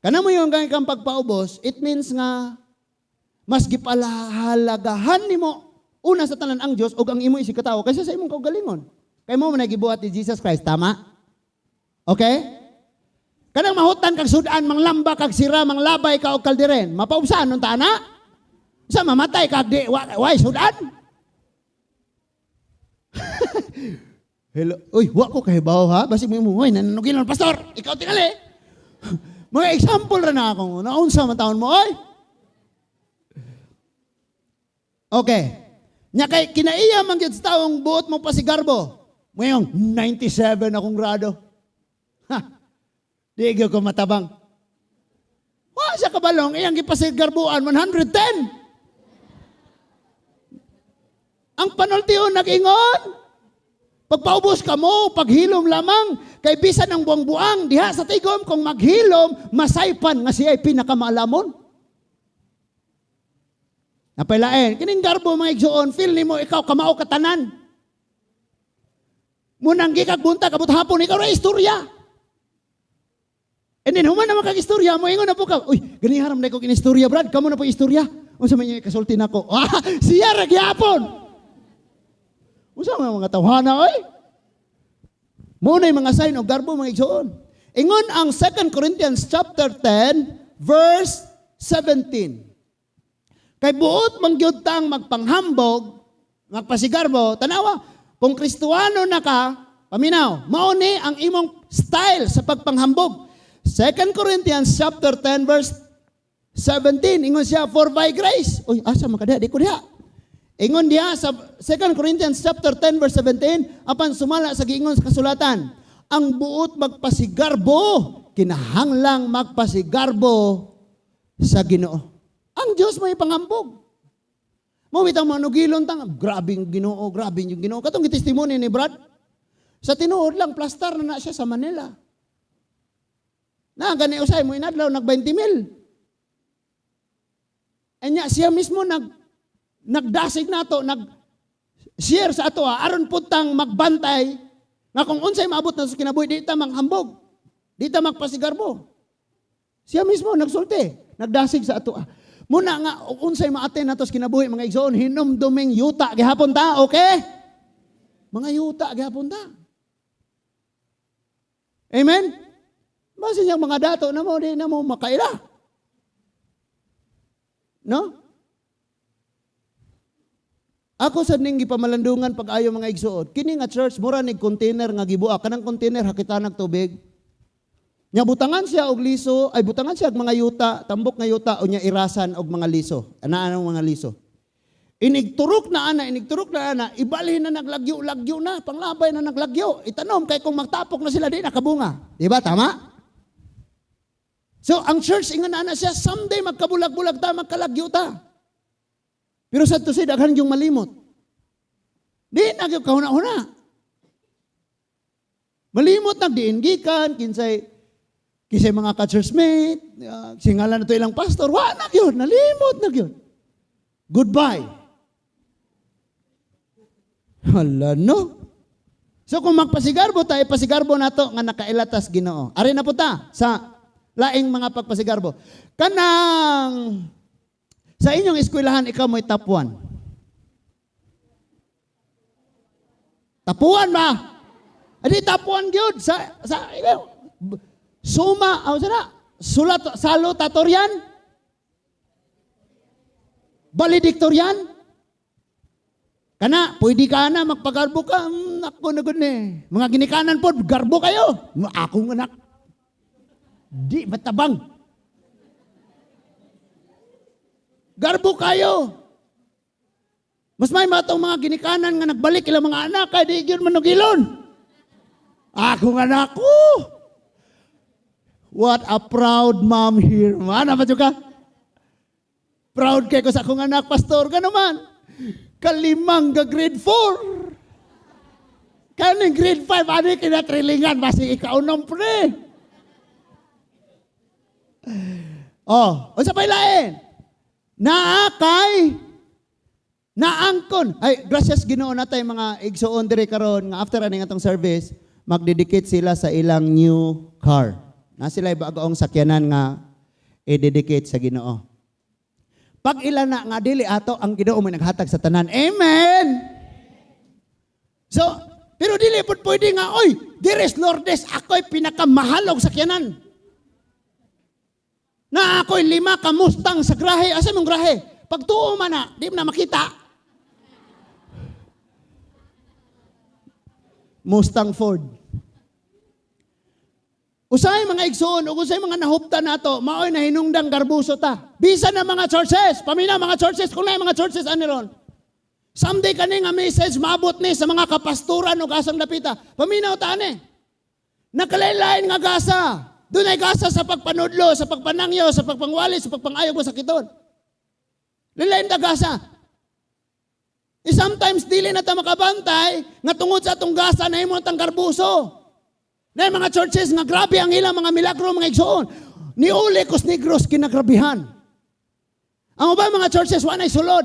Kana mo yung kang pagpaubos, it means nga, mas gipalahalagahan nimo una sa tanan ang Diyos o ang imo isikatawo kaysa sa imong kaugalingon. Kay mo nagibuhat ni Jesus Christ, tama? Okay? Kanang mahutan kag sudan, manglamba kag sira, manglabay ka og kaldiren, mapaubsan nun ta na? Sa mamatay kag di why sudan? Hello. Uy, wa ko kahibaw ha. Basig mo mo, nananugin ng pastor. Ikaw tingali. Mga example ra na ako. Naunsa man taon mo, oy? Okay. Nya kay kinaiya man gyud sa taong buot mo pa si Garbo. Mayong 97 akong grado. Ha. Di ko matabang. Wa siya kabalong iyang gipasigarbuan 110. Ang panultiyon nag-ingon. Pagpaubos ka mo, paghilom lamang, kay bisan ng buang-buang, diha sa tigom, kung maghilom, masaypan nga siya ay pinakamaalamon. Napailain, kining Garbo mga igsuon, feel ni mo ikaw kamao katanan. Munang gikagbunta, kabut hapon, ikaw na istorya. And then, human naman kag-istorya, mo ingon na po ka, uy, ganiharam na ikaw kinistorya, Brad, kamo na po istorya. Unsa man yung kasulti na ko, siya ragyapon. Unsa mga tawhana, oy? Muna yung mga sign of Garbo, mga igsoon. Ingon ang 2 Corinthians chapter 10, verse 17. Kay buot mangyud tang magpanghambog, magpasigarbo, tanawa, kung Kristohano na ka, paminaw, mauni ang imong style sa pagpanghambog. 2 Corinthians chapter 10, verse 17, ingon siya, for by grace. Uy, asa makadaya, di ko diha. Ingon diha sa 2 Corinthians chapter 10 verse 17, apan sumala sa giingon sa kasulatan, ang buot magpasigarbo, kinahanglang magpasigarbo sa Ginoo. Ang Dios may pangambog. Mawitang manugilon tang, grabing Ginoo, grabe yung Ginoo. Katong gitestimony ni Brad, sa tinuod lang plaster na siya sa Manila. Na gani usay mo inadlaw nag 20 mil. Anya siya mismo nagdasig nato, nag-share sa ato, aron putang magbantay, nga kung unsay maabot na sa kinabuhi, di ta manghambog, di ta magpasigarbo. Siya mismo nagsulti, nagdasig sa ato. Muna nga, unsay maaten na to sa kinabuhi, mga igsoon, hinumduming yuta, gihapon ta, okay? Mga yuta, gihapon ta. Amen? Basta niyang mga dato na mo, di na mo makaila. No? Ako sa ning gipamalandungan pag ayo mga igsuot. Kini nga church mura nig container nga gibuak, kanang container hakitan ng tubig. Nya butangan siya og liso, ay butangan siya og mga yuta, tambok nga yuta o nya irasan og mga liso. Anang mga liso. Inigturok na ana, ibalhin na naglagyo na, panglabay na naglagyo. Itanom kay kung magtapok na sila di nakabunga. Di ba tama? So ang church ingon ana siya someday magkabulag-bulag ta, magkalagyo ta. Pero sa to si daghan yung malimot. Di na gyud kahuna-huna. Malimot nagdiin gikan kinsay mga ka-churchmate, singalan na to ilang pastor, wa na gyud, nalimot na gyud. Goodbye. Hala no. So kung magpasigarbo tayo, pasigarbo nato nga nakailatas Ginoo. Ari na po ta sa laing mga pagpasigarbo. Kanang sa inyong eskwelahan ikaw mo'y top 1. Tapuan ba? Adi tapuan gyud sa suma aw sana salutatorian valedictorian kana pwede ka na magpagarbo ka ako na gud ni mga ginikanan pod garbo kayo akong anak di matabang garbo kayo. Mas may matong mga ginikanan nga nagbalik ilang mga anak kay di gyud manugilon. Akong anak ko. What a proud mom here. Mana ba ka? Proud kay ko sa akong anak, pastor. Gano man. Kalimang ga grade 4. Kaning grade 5, ano kinatrilingan? Basi ikaunom pre. Oh, o sa pailain. Naangkon. Ay, gracias Ginoo natay mga igsoon dire karon nga after aning atong service, magdedicate sila sa ilang new car. Na sila bagaong sakyanan nga i-dedicate sa Ginoo. Pag ilan na nga dili ato ang Ginoo may naghatag sa tanan. Amen. So, pero dili pud pwede nga oy, Dires Lourdes ako'y pinakamahalog sakyanan. Na ako'y 5 ka Mustang sa grahe. Asa mong grahe? Pag tuo man na, di mo na makita. Mustang Ford. Usay mga igsoon, o usay mga nahupta nato, maoy na hinungdang garbuso ta. Bisa na mga churches, paminaw mga churches, kung na mga churches ano ron. Someday kani nga message maabot ni sa mga kapasturan o gasang lapita. Paminaw ta ani. Nakalain-lain nga gasa. Doon ay gasa sa pagpanudlo, sa pagpanangyo, sa pagpangwali, sa pagpangayog mo sa kiton. Lilain ta gasa. Sometimes dili na ta makabantay nga tungod sa atong gasa na himo tang garbuso. Na mga churches nga grabe ang ilang mga milagro mga igsoon. Ni uli kos negros kinagrabihan. Ang uban mga churches wa nay sulod.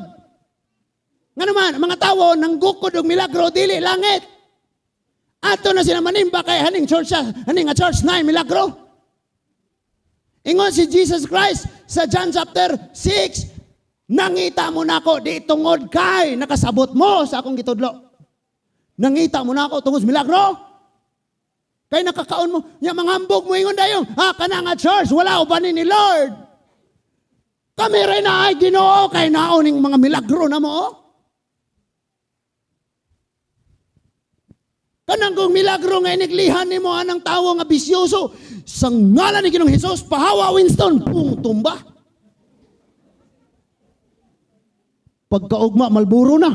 Nga naman mga tawo nang gukod og milagro dili langit. Ato na sila manimba kay haning church haning nga church na milagro. Ingon si Jesus Christ sa John chapter 6, nangita mo na ako di tungod kay nakasabot mo sa akong gitudlo. Nangita mo na ako tungod sa milagro. Kay nakakaon mo, nya mangambog mo ingon dayong, kana nga church, wala uban ni Lord. Kami rin na ay Ginoo kay naoning mga milagro na mo. Kanang kung milagro nga iniglihan ni mo anang tawo nga bisyoso, sa ngalan ni Ginoong Hesus, pahawa Winston, pung tumba. Pagkaugma, malburo na.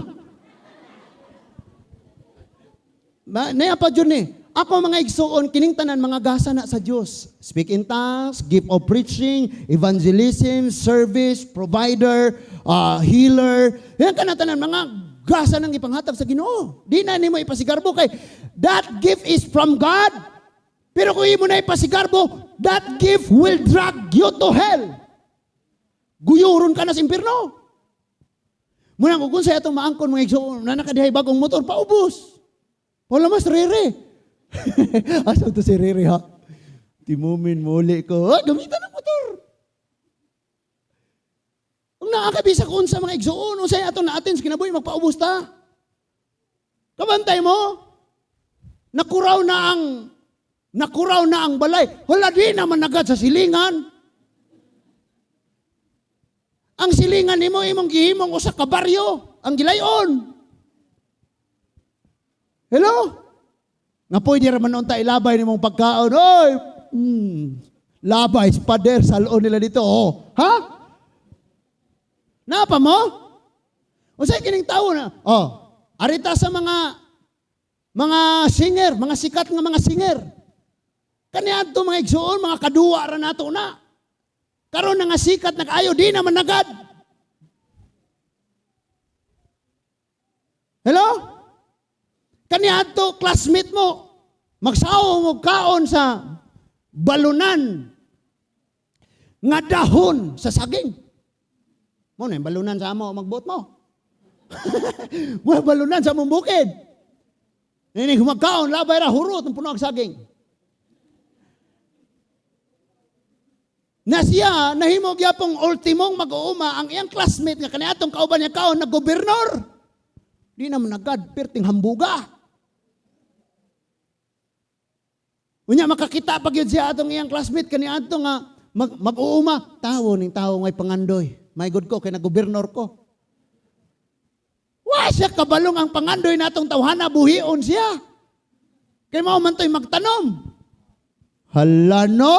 Naya pa dyan eh. Ako mga igsoon, kining tanan mga gasa na sa Diyos. Speak in tongues, gift of preaching, evangelism, service, provider, healer. Yan ka na tanan mga gasa ng ipanghatag sa Ginoo. Di na ni mo ipasigarbo kay that gift is from God. Pero kung mo na ipasigarbo, that gift will drag you to hell. Guyuron ka na sa impirno. Muna kung sa itong maangkon mga igsoon na nakadihay bagong motor, paubos. Wala mas rere. Asa to si rere ha? Timumin muli ko. Gamitan ng motor. Kung nakakabisa ko sa mga igsoon, usay ato na atin sa kinabuhi, magpaubos ta. Kabantay mo, nakuraw na ang balay. Wala di naman nagad sa silingan. Ang silingan nimo imong gihimong usa ka baryo, ang gilayon. Hello? Nga pwede raman unta ilabay nimong pagkaon. Oy! Labay, pader, salon nila dito. Oh. Ha? Napa mo? O sa'yo kining tao na. Oh, arita sa mga singer, mga sikat nga mga singer. Kaniadto mga igsoon, mga kaduwa ra nato na. Karon na nga sikat nag-ayo, di naman nagad. Hello? Kaniadto classmate mo, magsaw mo kaon sa balunan nga dahon sa saging. Mo na yung balunan sa amo, magbot mo. Balunan sa mong bukid. Nini humagkaon, labay ra, hurot, ang puno ang saging. Na siya, nahimog yapong ultimong mag-uuma, ang iyang classmate nga kaniatong kauban niya kaon na gobernador. Di naman nagad, perting hambuga. Unya makakita pag yun siya atong iyang classmate kaniadto nga mag-uuma, tawo ning tawo ngay pangandoy. My God ko kay nagobernador ko. Wa siya kabalong ang pangandoy natong tawhana buhion siya. Kay mao man toy magtanom. Hala no?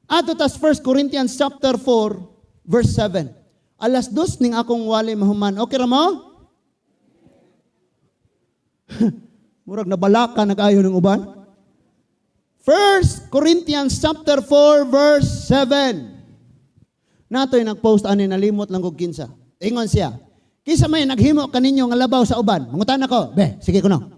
Ato tas 1 Corinthians chapter 4 verse 7. Alas 2 ning akong wali mahuman. Okay ra mo? Murag nabalaka nag-ayo ng uban. 1 Corinthians chapter 4 verse 7. Natoy nagpost ani nalimot lang kog kinsa. Ingon siya. Kisa may naghimo kaninyo nga labaw sa uban. Mangutan ako. Be, sige kuno.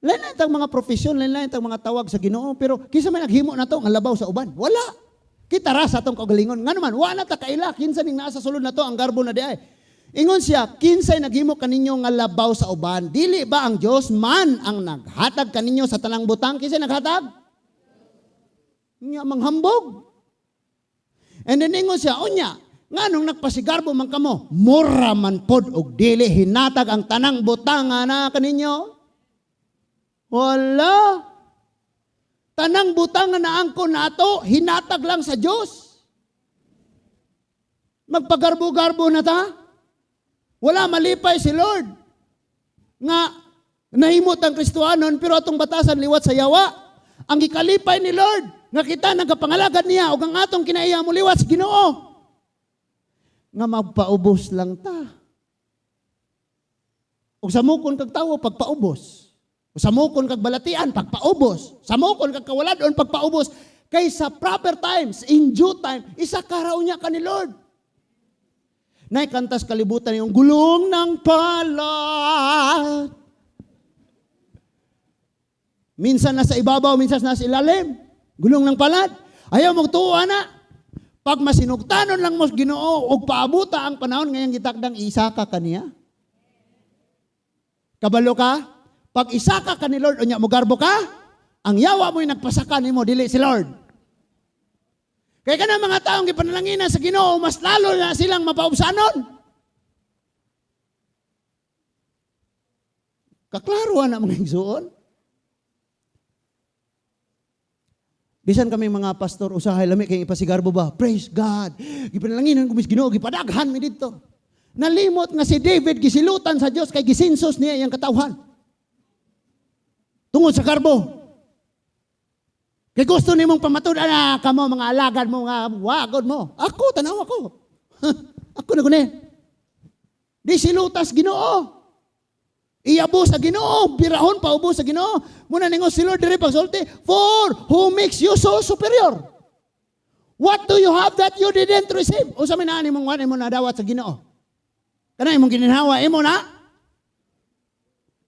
Lain-lain tang mga profesyon, lain-lain tang mga tawag sa Ginoo, pero kisa may naghimo na to nga labaw sa uban. Wala. Kita ra sa atong kagalingon. Nga naman, wala ta kaila kinsa ning naa sa sulod na to ang garbo na diay. Ingon siya, kinsay naghimo kaninyo nga labaw sa uban? Dili ba ang Dios man ang naghatag kaninyo sa tanang butang? Kinsay naghatag? Nga manghambog. And then ingon siya, unya, nganong nagpasigarbo man kamo? Mura man pod og dili hinatag ang tanang butang na kaninyo? Wala. Tanang butang nga naangkon nato, hinatag lang sa Dios. Magpagarbo-garbo na ta? Wala malipay si Lord. Nga, nahimot ang Kristohanon, pero atong batasan liwat sa yawa. Ang ikalipay ni Lord, nga kita nagkapangalagad niya, o ang atong kinaiya mo liwat sa Ginoo. Nga magpaubos lang ta. O samukon kag tawo, pagpaubos. O samukon kag balatian, pagpaubos. Samukon kag kawaladon, pagpaubos. Kay sa proper times, in due time, isa karaw niya ka ni Lord. Naikantas kalibutan yung gulong ng palad. Minsan nasa ibabaw, minsan nasa ilalim. Gulong ng palad. Ayaw magtuwa na. Pag masinugtanon lang mo Ginoo og paabuta ang panahon ngayong gitakdang isaka kaniya. Kabalo ka? Pag isaka ka ni Lord, unya mo garbo ka, ang yawa mo'y nagpasaka nimo dili si Lord. Kaya ka na mga taong gipanalangina sa Ginoo, mas lalo na silang mapaubsanon. Kaklaruan na mga igsuon. Bisan kami mga pastor, usahay lami kay ipasigarbo ba? Praise God. Gipanalangin ko mis Ginoo, gipadaghan mi dito. Nalimot nga si David gisilutan sa Dios kay gisinsos niya iyang katawhan. Tungod sa garbo. Kay gusto nimong pamatudan na kamo mga alagad mo nga wagod mo. Ako tanaw ako. Ako na guni. Di silutas Ginoo. Iabo sa Ginoo, birahon pa ubo sa Ginoo. Muna ningo si Lord diri pagsulti, for who makes you so superior? What do you have that you didn't receive? O sa minaan imong wan imo nadawat sa Ginoo. Kana imong gininhawa imo na?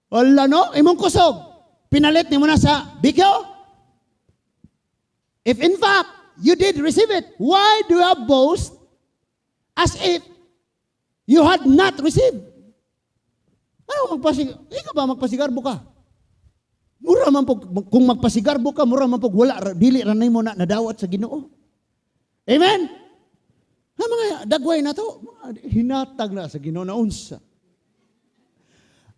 Wala no, imong kusog. Pinalit nimo na sa bigyo. If in fact you did receive it, why do you boast as if you had not received? Ano ikaw ba magpasigarbo ka? Mura man po, kung magpasigarbo ka, mura man po, wala, dili ranay mo na nadawat sa Ginoo. Amen? Ha mga dagway na to, hinatag na sa Ginoo na unsa.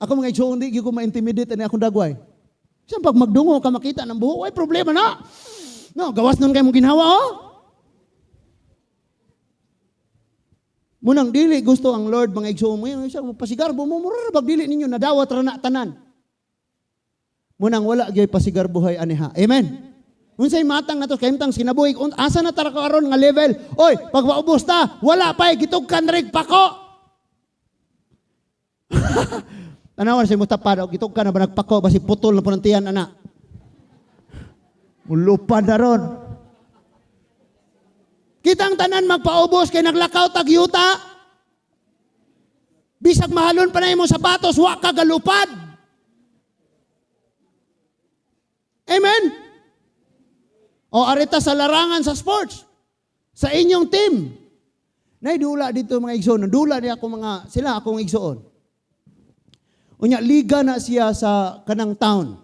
Ako mga igsoon, hindi ko ma-intimidate na akong dagway. Saan pag magdungo ka makita ng buho, ay problema na. No, gawas nun kayo mong ginawa, oh. Munang dili gusto ang Lord mga igsoon mo, pasigarbo mo, mura bag dili ninyo, nadawat rana tanan. Munang wala gyud pasigarbuhay aniha. Amen. Unsay matang nato kaimtang sinabuhi, asa na tara karon nga level? Oy, pag maubos ta, wala pa gitugkan rig pako. Tanawan si Mustapha, gitugkan na ba nagpako basi putol na punantiyan ana. Mulupad na ron. Kitang tanan magpaubos kay naglakaw tag yuta. Bisag mahalon pa na imong sapatos, wa ka galupad. Amen? O arita sa larangan sa sports. Sa inyong team. Naidula dito mga igsoon. Dula niya ako mga, sila akong igsoon. Unya liga na siya sa kanang town.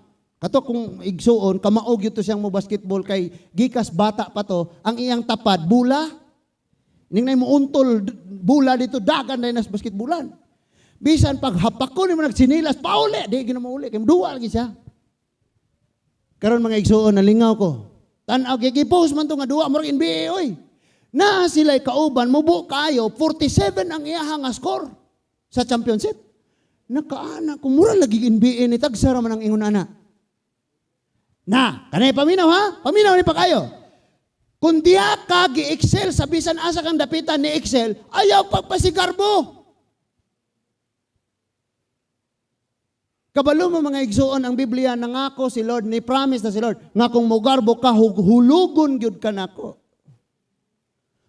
Kato kung igsuon, kamaog yun to siyang mo basketball kay gikas bata pa to, ang iyang tapad, bula. Ning na mo untol, bula dito, dagan na nas basketballan. Bisan pag hapak ko ni mo nagsinilas, pauli, di gina mo uli, kaya duwa lagi siya. Karon mga igsuon, nalingaw ko. Tanaw, gigipost man to nga duwa, murag NBA, oy. Na sila'y kauban, mubo kayo, 47 ang iyahang score sa championship. Nakaana, kumura lagi NBA ni tagsara man ang ingon ana. Na, kanay paminaw ha? Paminaw ni pa kayo. Kung diya ka gi-excel sa bisan asa kang dapitan ni Excel, ayaw pagpasigarbo. Kabalo mo mga igsuon ang Biblia, nangako si Lord, ni promise na si Lord, nga kung mugarbo ka, hulugon gyud ka nako.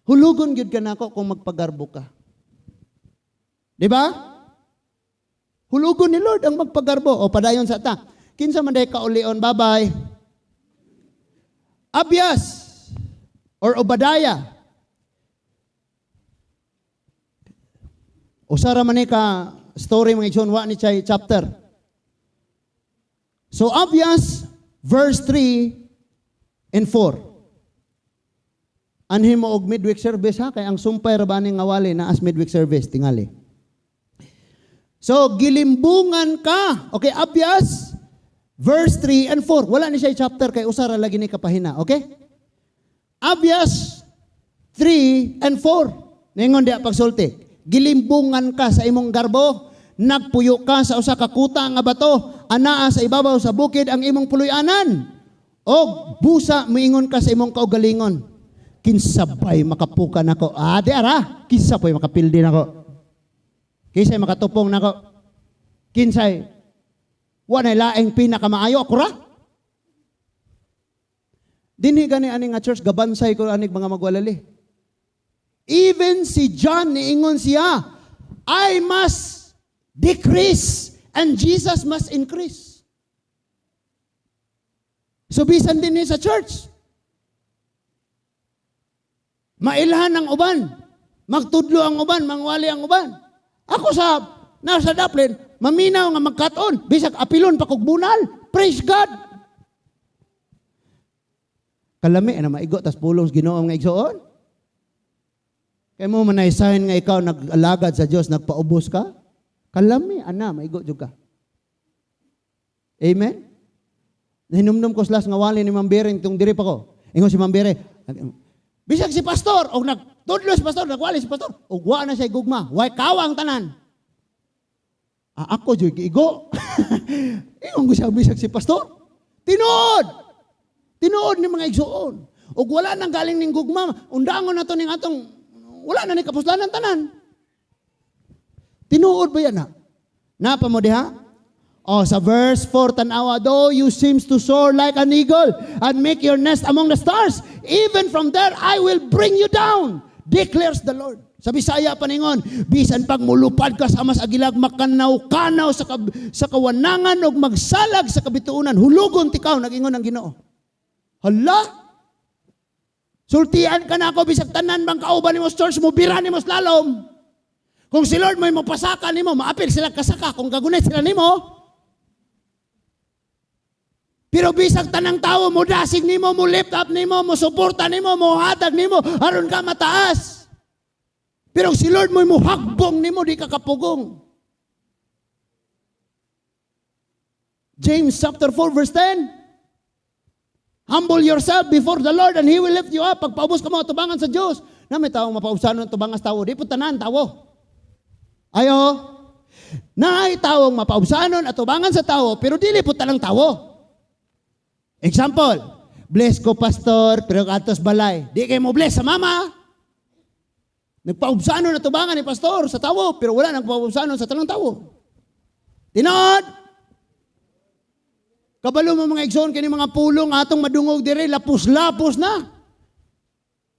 Hulugon gyud ka nako kung magpagarbo ka. Di ba? Hulugon ni Lord ang magpagarbo. O padayon sa ta. Kinsa man day kaulion, bye-bye. Abias or Obadiah. Usara man ni ka story mga igsoon wa ni chay chapter. So Abias verse 3 and 4. Anhin mo og midweek service ha kay ang sumpay ra bani ngawali na as midweek service tingali. So gilimbungan ka. Okay, Abias verse 3 and 4. Wala ni siya chapter kay usara lagi ni kapahina. Okay? Abias 3 and 4. Ningon diya pagsulti. Gilimbungan ka sa imong garbo. Nagpuyo ka sa usa ka kuta nga bato. Anaa sa ibabaw sa bukid ang imong puloy-anan. O busa moingon ka sa imong kaugalingon. Kinsabay makapukan nako. Di ara. Kinsabay makapildi nako. Kinsay makatupong nako. Kinsay wanay laeng pinakamaayo ako ra. Dinhi gani ani nga church gabansay ko anig mga magwalali. Even si John niingon siya, I must decrease and Jesus must increase. So bisan din ni sa church. Mailhan ang uban, magtudlo ang uban, mangwali ang uban. Ako nasa Dublin, maminaw nga magkaton, bisag apilon pa kog bunal. Praise God. Kalami na maigo tas pulong sa Ginoo nga igsoon. Kay mo manay sign nga ikaw nag-alagad sa Dios, nagpaubos ka. Kalami ana maigo jud ka. Amen. Nahinumdum ko slas nga wali ni Mambere tung diri pa ko. Ingon si Mambere, bisag si pastor og nagtudlo si pastor, nagwali si pastor, og wa na siya gugma, way kawang tanan. Ako jud giigo. Ingon ko siya bisag si pastor. Tinuod ni mga igsuon. Ug wala nang galing ning gugma, undangon nato ning atong wala na ni kapuslanan tanan. Tinuod ba yan ha? Napa mo diha? Sa verse 4 tanawa, though you seems to soar like an eagle and make your nest among the stars, even from there I will bring you down, declares the Lord. Sa Bisaya paningon, bisan pag mulupad ka sa mas agilag, makanaw-kanaw sa kawanangan o magsalag sa kabituunan, hulugon tikaw, nag-ingon ang Ginoo. Hala? Sultian ka na ako, bisag tanan bang kauban ni mo sa church mo, bira ni mo slalom. Kung si Lord mo pasaka ni mo, maapil sila kasaka, kung kagunay sila ni mo. Pero bisag tanang tao mo, dasig ni mo, mo lift up ni mo, mo suporta ni mo, mo hatag ni mo, aron ka mataas. Pero si Lord mo hagbong ni mo, di ka kapugong. James chapter 4 verse 10. Humble yourself before the Lord and He will lift you up. Pagpaubos ka mga tubangan sa Diyos. Na may taong mapausanon ng tubangan sa tao. Di po tanan, tao. Ayo. Na ay taong mapausanon at tubangan sa tao, pero dili po tanang tao. Example, bless ko pastor, pero katos balay. Di kayo mo bless sa mama. Nagpaubsanon at tubangan ni pastor sa tao, pero wala nagpaubsanon sa tanang tao. Tinod! Kabalo mo mga igsoon kini mga pulong atong madungog dire lapos-lapos na.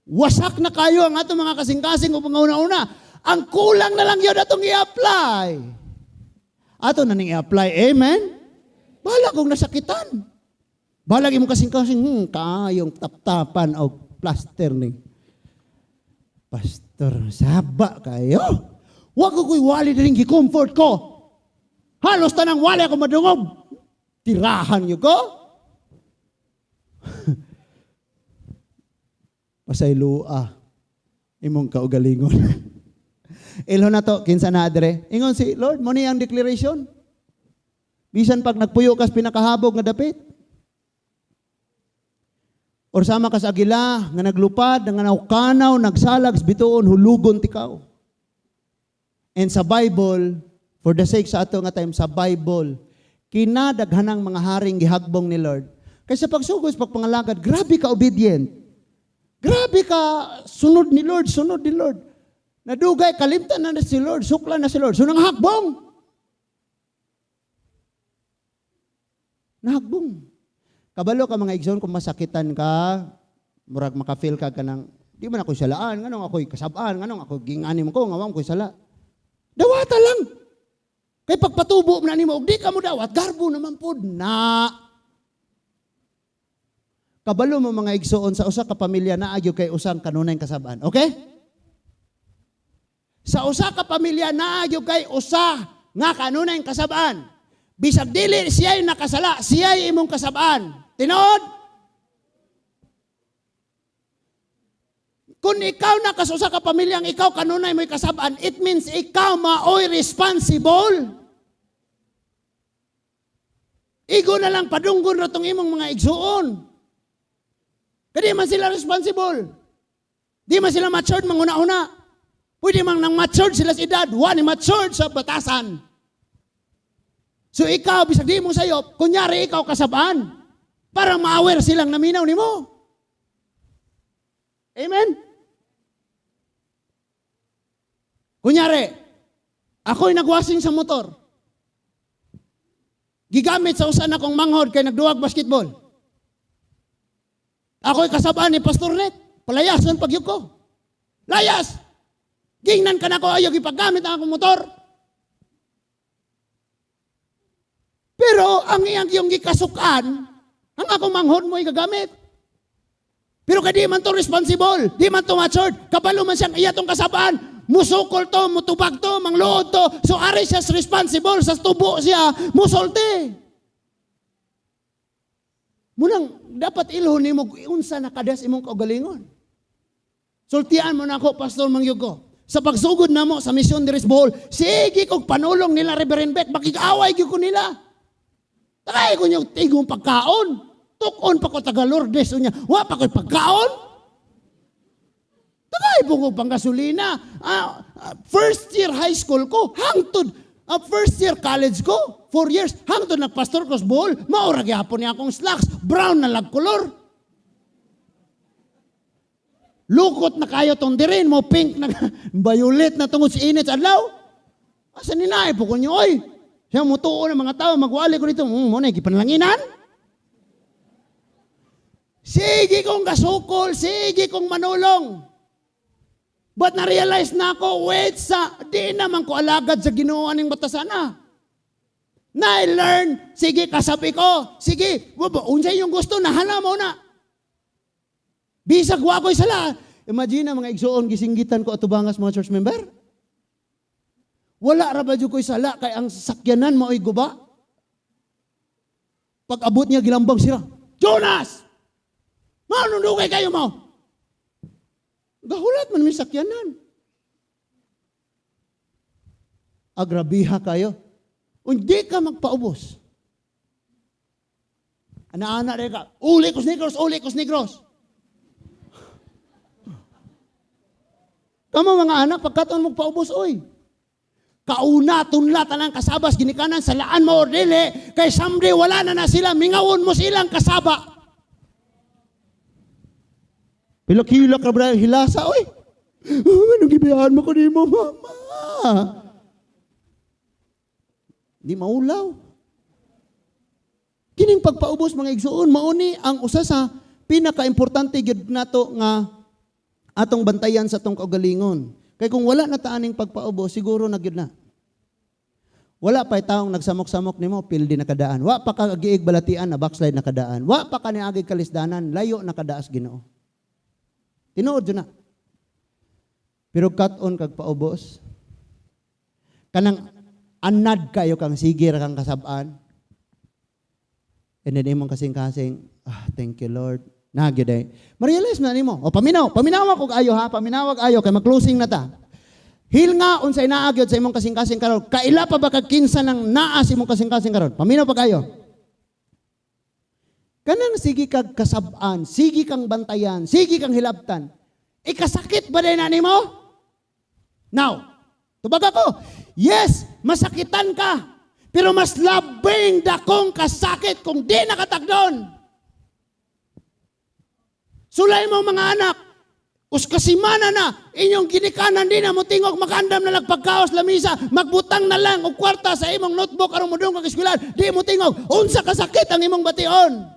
Wasak na kayo ang atong mga kasing-kasing o panguna-una. Ang kulang na lang yun atong i-apply. Ato na ning i-apply. Amen? Bahala kong nasakitan. Bahala mo kasing-kasing, kayong tap-tapan o plaster ni. Pastor, saba kayo. Huwag ko ko'y wali na rin gi-comfort ko. Halos tanang wala ako madungog. Tirahan niyo ko. Pasaylua. Imong kaugalingon. Ilho na to, kinsa na adre. Ingon si Lord, mo ni ang declaration. Bisan pag nagpuyo kas pinakahabog nga dapit. Or sama ka sa agila, nga naglupad, nga naukanaw, nagsalag, bituon, hulugon tikaw. And sa Bible, for the sake sa ato nga time, sa Bible, kinadaghanang mga haring gihagbong ni Lord. Kaysa pagsugos, pagpangalagad, grabe ka obedient. Grabe ka, sunod ni Lord, sunod ni Lord. Nadugay, kalimtan na si Lord, sukla na si Lord. So nang hakbong. Nahagbong. Kabalo ka mga igsoon kung masakitan ka, murag makafeel ka ng, di man ako salaan, nganong ako'y kasabaan, nganong ako ginganim ko, ngawang ko'y sala. Dawata lang. Kay pagpatubo mo na nimo, di ka mo dawat, garbo naman po na. Kabalo mo mga igsoon sa usa ka pamilya na agyo kay usang kanunay kasabaan. Okay? Sa usa ka pamilya na agyo kay usa nga kanunay kasabaan. Bisag dili siya'y nakasala, siya'y imong kasabaan. Tinood? Kung ikaw nakasusa ka pamilyang ikaw kanunay mo'y kasabaan, it means ikaw maoy responsible. Igo na lang padunggon ra tong imong mga igsuon. Kadi man sila responsible. Di man sila matured manguna-una. Pwede man nang matured sila sa edad, wani matured sa batasan. So ikaw, bisag di mo sayop, kunyari ikaw kasabaan, para ma-aware silang naminaw ni mo. Amen? Kunyari, ako'y nagwasing sa motor. Gigamit sa usan akong manghod kay nagduwag basketball. Ako'y kasabaan ni Pastor Net. Palayasan pagyug ko. Layas! Gingnan ka na ko ayaw ipaggamit ang akong motor. Pero ang iyang yung gikasukan, ang akong manghod mo igagamit. Pero kadi man to responsible, di man to matured, kabalo man siyang iya tong kasabaan, musukol to, mutubag to, mangluod to, so ari siya responsible, sa tubo siya, musulti. Munang dapat ilhon ni mo, unsa nakadas imong kaugalingon. Sultian mo na ako, Pastor Mangyugo. Sa pagsugod na mo sa Mission Diris Bohol, sige kong panulong nila Reverend Beck, makikaway ko nila. Takay ko niyong tigong pagkaon. Tukon pa ko taga Lourdes. Wa pa ko'y pagkaon. Takay po ko pang gasolina. First year high school ko, hangtod. First year college ko, 4 years, hangtod nagpastor ko sa Bohol, maurag yapon niya akong slacks, brown na lag-color. Lukot na kayo tong dirin mo, pink na violet na tungod sa init sa adlaw. Asa ni naay po ko niyo, oy. Siya mutuo ng mga tao, magwali ko dito. Muna, ikipanlanginan. Sige kong gasukol, sige kong manulong. But na-realize na ako, wait di naman ko alagad sa Ginoo aning batasana. Na-learn, sige kasabi ko, sige, unsay yung gusto, nahala mo na. Bisag wa ko'y sala. Imagine mga igsoon, gisinggitan ko atubangas mga church member. Wala ra ba ko'y sala, kay ang sakyanan mo ay guba. Pag abot niya, gilambang sila. Jonas! Manunugay kayo mo! Gahulat man may sakyanan. Agrabiha kayo. Hindi ka magpaubos. Ana-ana rin ka, uli kos negros. Kamo mga anak, pagkataon mong paubos, oy. Kauna, tunlatan ang kasabas, ginikanan, salaan mo or dili, kay someday wala na sila, mingawon mo silang kasaba. Pilak-hilak na ba hilasa, oy. Anong gibiyahan mo ko ni mo, mama? Di maulaw. Kining pagpaubos mga igsoon, mauni ang usa sa pinaka-importante gyud nato nga atong bantayan sa tong kaugalingon. Kay kung wala na taaning pagpaubos, siguro na gyud na. Wala pa taong nagsamok-samok nimo, pildi na kadaan. Wa pa ka giig balatian na backslide na kadaan. Wa pa ka niagi kalisdanan, layo na kadaas Ginoo. Tinuod na. Pero cut-on kag paubos. Kanang anad kayo kang sige ra kang kasab-an. And then imong kasing-kasing, thank you Lord. Nagyoday. Ma-realize na nimo. O paminaw ako ayo ha, paminawag ayo kay mag-closing na ta. Hil nga unsay naagyod sa imong kasing-kasing karon. Kaila pa ba kag kinsa nang naa sa imong kasing-kasing karon? Paminaw pa kayo. Kanang sige kag kasab-an, sige kang bantayan, sige kang hilabtan. Ikasakit ba din na nimo? Now, tubag ako, yes, masakitan ka, pero mas labing dakong kasakit kung di nakatagdon. Sulay mo mga anak, uskasimana na, inyong ginikanan din na mo tingog makandam na nagpagkaos lamisa, magbutang na lang o kwarta sa imong notebook aron mo dong kag eskwelahan, di mo tingog, unsa kasakit ang imong bation.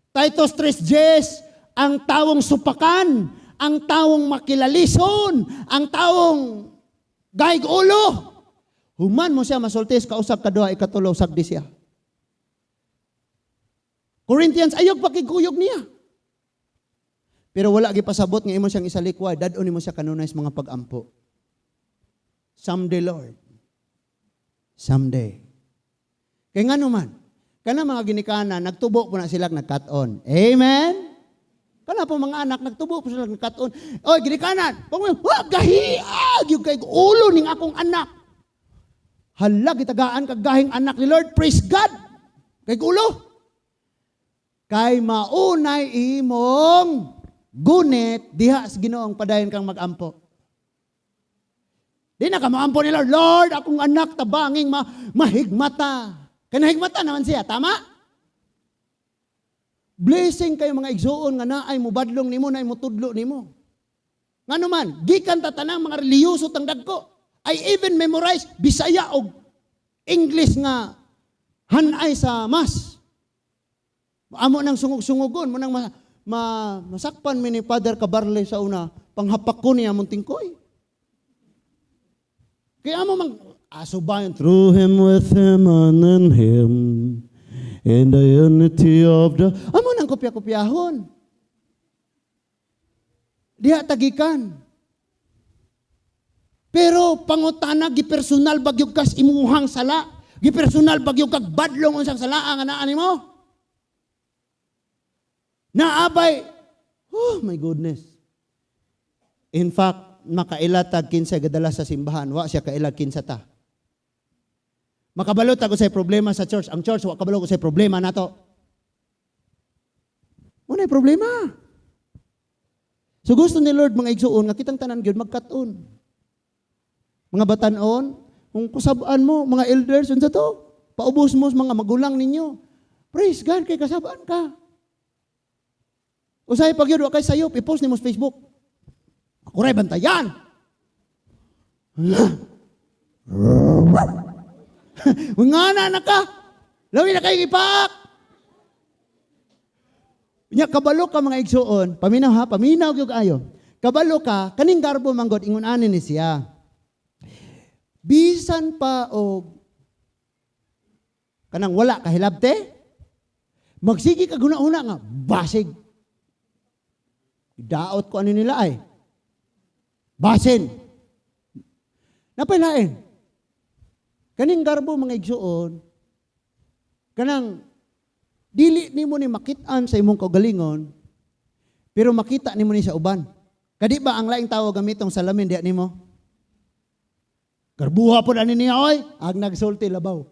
Titus 3:10, ang tawong supakan, ang tawong makilalison, ang tawong gaig ulo. Human mo siya masultis kausap kadua ikatulo sagdi siya. Corinthians ayog pakiguyog niya. Pero wala gipasabot nga imo siyang isalikway, dadon nimo siya kanunay sa mga pag-ampo. Someday Lord. Someday. Kaya nga naman, kana mga ginikanan, nagtubo po na sila nagkat-on. Amen? Kana po mga anak, nagtubo po sila nagkat-on. Oy, ginikanan, gahiag yung kay ulo ning akong anak. Hala, gitagaan kagahing anak ni Lord, praise God. Kay ulo. Kay maunay imong gunit, diha sa Ginoong padayon kang mag-ampo. Di na ka maampo ni Lord, Lord, akong anak tabanging mahigmata. Kaya nahigmata naman siya, tama? Blessing kayo mga igsoon nga naay mo badlong nimo, naay mo tudlo nimo. Nga naman, gikan tatanang mga reliyoso tang dagko. I even memorize Bisaya o English nga hanay sa mas. Amo nang sungog-sungogon, mo nang masakpan mi ni Father Cabarle sa una, panghapak ko niya mong tingkoy. Kaya amo mang asubayan, through him, with him, and in him, in the unity of the... Amo nang kopya-kopyahon. Diha tagikan. Pero pangutana, gipersonal bagyog kas imuhang sala, gipersonal bagyog kag badlong unsang sala ang anaan mo. Naabay, oh my goodness. In fact, makailatag kinsa gadala sa simbahan, wa siya kailag kinsa ta. Makabalot ako sa problema sa church. Ang church, wa kabalo ko sa problema nato. Unay problema. So gusto ni Lord mga igsuon nga kitang tanan gyud magkat-on. Mga batan-on, kung kusabaan mo mga elders unsa to, paubos mo mga magulang ninyo. Praise God kay kasabaan ka. Usahay pag yun, wakay sayop, i-post ni mo sa Facebook. Ako rin, bantayan! Nga na ka! Lawin na kayo ipak! Nya kabalo ka mga igsuon, paminaw ha, paminaw yung ayo. Kabalo ka, kaning garbo manggod, ingon anin ni siya. Bisan pa o kanang wala kahilabte, magsigi ka guna-una nga, basig. Daot ko ano nila ay. Basin. Napailain. Kaning garbo mga igsuon, kanang dili nimo ni makitaan sa imong kaugalingon, pero makita nimo ni sa uban. Kadi ba ang laing tao gamitong salamin diha nimo? Garbuha po ani niya oy, ag nagsulti labaw.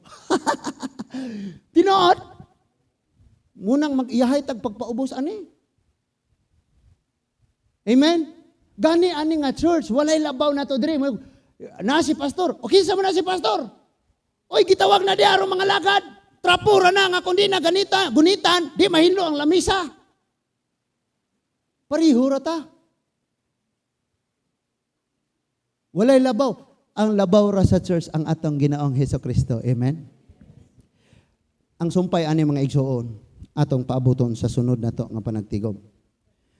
Tinuod. Munang mag-iyahay tag pagpaubos ani. Amen? Gani ani nga church, walay labaw na to diri. Na si pastor. O kinsa mo na si pastor? Oy, gitawag na di aron mga lagad. Trapura na nga kundi na ganita, gunitan, di mahinlo ang lamisa. Parihura ta. Walay labaw. Ang labaw ra sa church ang atong Ginoong Hesukristo. Amen? Ang sumpay ani mga igsuon, atong paabuton sa sunod na to nga panagtigom.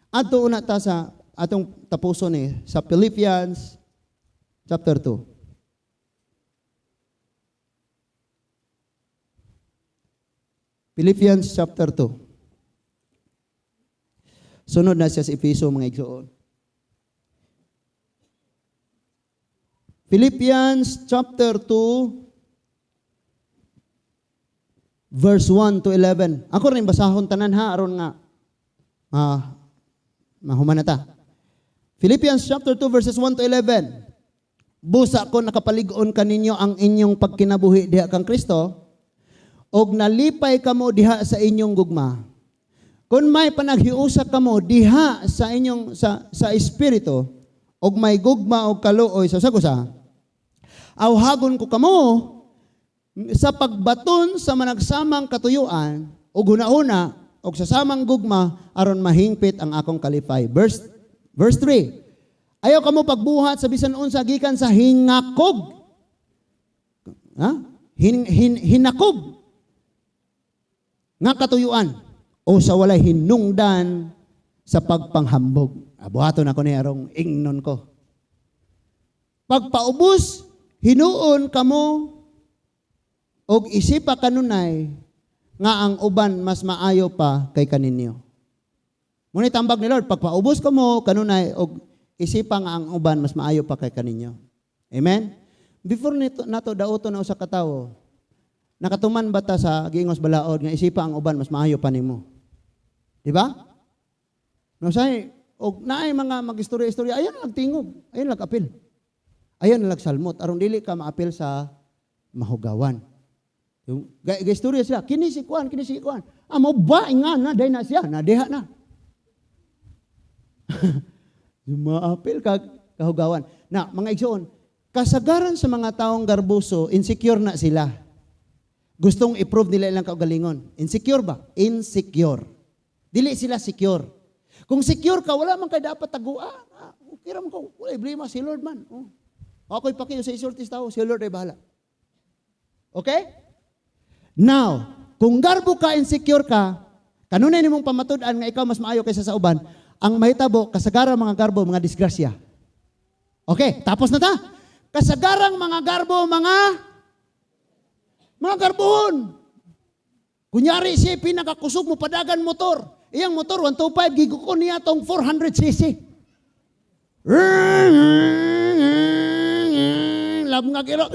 Ato una ta sa atong tapuson sa Philippians chapter 2. Philippians chapter 2. Sunod na siya sa Efeso mga igsuon. Philippians chapter 2, verse 1 to 11. Ako rin basahon tanan ha, aron nga mahumanata. Philippians chapter 2, verses 1 to 11. Busa ko nakapaligon kaninyo ang inyong pagkinabuhi diha kang Kristo, og nalipay kamo diha sa inyong gugma. Kung may panaghiusa kamo diha sa inyong sa espiritu, og may gugma og kaluoy sa sagusa, awhagon ko kamo sa pagbaton sa managsamang katuyuan, ug hunahuna og sa samang gugma aron mahingpit ang akong kalipay. Verse 3. Ayaw kamo pagbuhat sa bisan unsa gikan sa hingakog. Hinakog nga katuyuan o sa walay hinungdan sa pagpanghambog. Buhaton ako ni arong ingnon ko. Pagpaubos, hinuon kamo og isipa kanunay nga ang uban mas maayo pa kay kaninyo. Ngunit tambag ni Lord, pagpaubos kamo kanunay og isipa nga ang uban mas maayo pa kay kaninyo. Amen? Before nato dauto na usa ka tawo, nakatuman ba ta sa giingos balaod nga isipa ang uban mas maayo pa nimo? Di ba? No say og naay mga magistorya-istorya, ayon nagtingog, ayon nagapil. Ayon nagsalmot aron dili ka maapil sa mahugawan. Yung istorya sila, kini si kuan. Amo ba nga na day na siya, nadeha na. Maapil ka kahugawan. Na, mga igsoon, kasagaran sa mga taong garbuso, insecure na sila. Gustong i-prove nila ilang kaugalingon. Insecure ba? Insecure. Dili sila secure. Kung secure ka, wala man kay dapat taguan. Okay raman ko, wala problema, si Lord man. Ako'y pakiyo sa isultis tao, si Lord ay bahala. Okay? Now, kung garbo ka, insecure ka, kanunay nimong pamatud-an nga ikaw mas maayo kaysa sa uban, ang mahitabo, kasagaran mga garbo, mga disgrasya. Okay, tapos na ta. Kasagarang mga garbo, mga garbohon. Kunyari si pinakakusog mo padagan motor. Iyang motor, 125, gigukon niya tong 400cc. Lab nga kiro.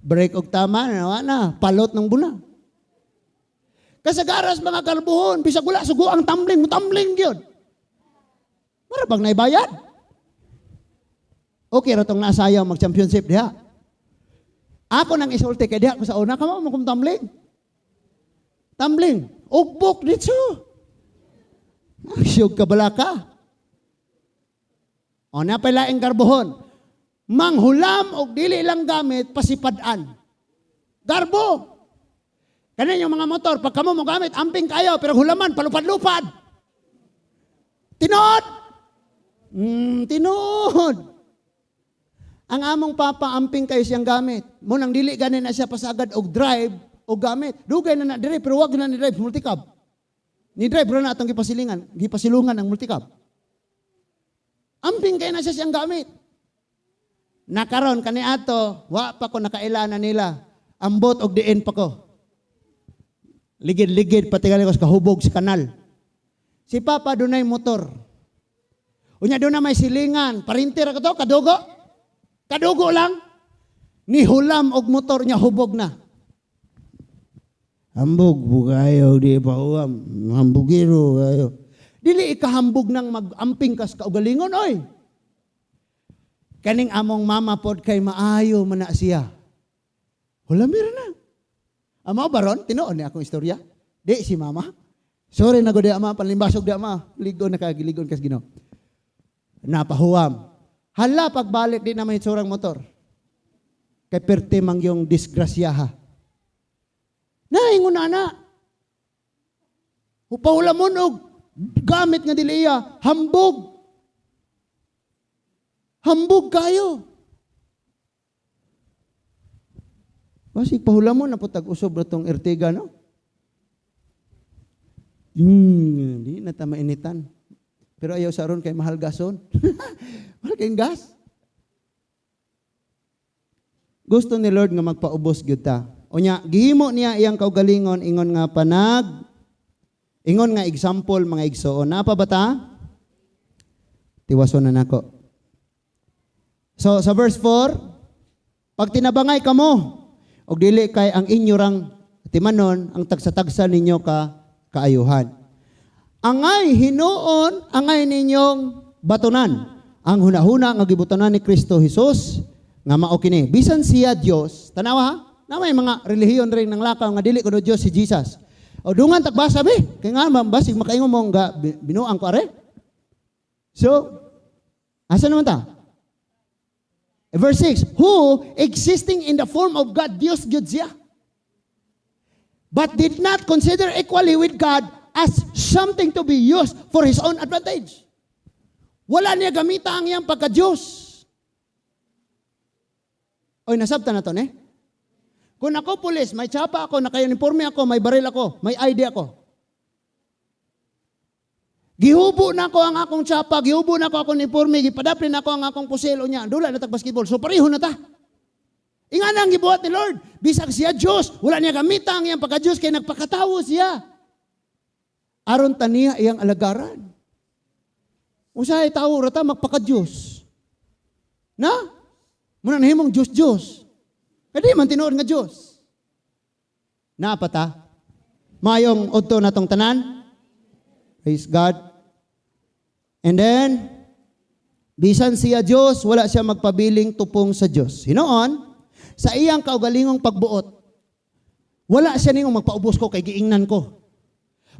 Break og tama, na, palot ng buna. Kasagaras mga karbuhon, bisag wala sugo ang tumbling, mutumbling yun. Mara bang naibayad? Okay, ratong nasayaw mag-championship diha. Ako nang isulti kay diha ko sa una, kamo mo tumbling. Tumbling, ugbok dito. Siyog ka bala ka. O na pala ang karbuhon. Manghulam og dili lang gamit pasipadan. Garbo. Kanin yung mga motor, pag kamo mo gamit, amping kayo, pero hulaman, palupad-lupad. Tinod! Tinod! Ang among papa, amping kayo siyang gamit. Munang dili ganin na siya pasagad og drive o gamit. Dugay na na-drive, pero wag na ni-drive multicab. Ni-drive ro na atong gipasilungan ang multicab. Amping kayo na siya siyang gamit. Nakaron kani ato, wa pa ko nakailana nila. Ambot og diin pa ko. Ligid-ligid pati gali ko sa kahubog sa kanal. Si Papa dunay motor. Unya doon na may silingan. Parinter ako to, kadugo. Kadugo lang. Nihulam og motor niya, hubog na. Hambog, bukayo, di pa uwam. Hambugiro, kayo. Dili ikahambog nang mag-amping kas kaugalingon, oy. Kaning among mama pod kay maayo man na siya. Hulamira na. Ama baron, tinuon ni akong istorya. Di si mama. Sorry na go di ama, panlimbasog di ama. Ligon na kagiligon kas Ginoo. Napahuwam. Hala pagbalik di na may surang motor. Kay perte mang yung disgrasyaha. Naingon na. Upahulamon og gamit nga dili iya, hambog. Hambog kayo. Basig pahulamon na po tag-usob na itong Ertiga, no? Hindi na ta mainitan. Pero ayaw sa aron kay mahal gason. Mahal kayong gas. Gusto ni Lord nga magpaubos gyud ta. O nya, gihimo niya iyang kaugalingon, ingon nga ingon nga example, mga igsoon. Napa ba ta? Tiwason na nako. So sa verse 4, pag tinabangay kamo, og dili kay ang inyo rang timanon, ang tagsa-tagsa ninyo kaayuhan. Angay hinuon, angay ninyong batunan, ang hunahuna nga gibutanan ni Kristo Jesus, nga mao kini. Bisan siya Dios, tanawa ha? Na may mga relihiyon rin ng lakaw nga dili kuno Dios si Jesus. O dungan tagbasa be, kay nga basig makaingon mo nga binuang ko are. So, asa naman ta? Verse 6, who existing in the form of God, Dios gyud siya, but did not consider equally with God as something to be used for his own advantage. Wala niya gamita ang iyang pagka-Diyos. Oy, nasabta na to, ne? Kung ako pulis, may tsapa ako, naka-uniforme ako, may baril ako, may ID ako. Gihubo na ko ang akong tsapa, gihubo na ko akong uniforme, gipadaplin na ko ang akong puselo niya. Dula na tag-basketball. So pareho na ta. Ingan ang gibuhat ni Lord. Bisag siya Diyos, wala niya gamita ang iyang pagka-Diyos, kaya nagpakatawo siya. Aron taniya iyang alagaran. Usahay tao rata magpaka-Diyos. Na? Muna nahimong Diyos. Kadi man tinuod nga Diyos. Napata? Mayong udto na tong tanan? Praise God. And then, bisan siya Diyos, wala siya magpabiling tupong sa Diyos. Hinoon, sa iyang kaugalingong pagbuot, wala siya ningong magpaubos ko kay giingnan ko.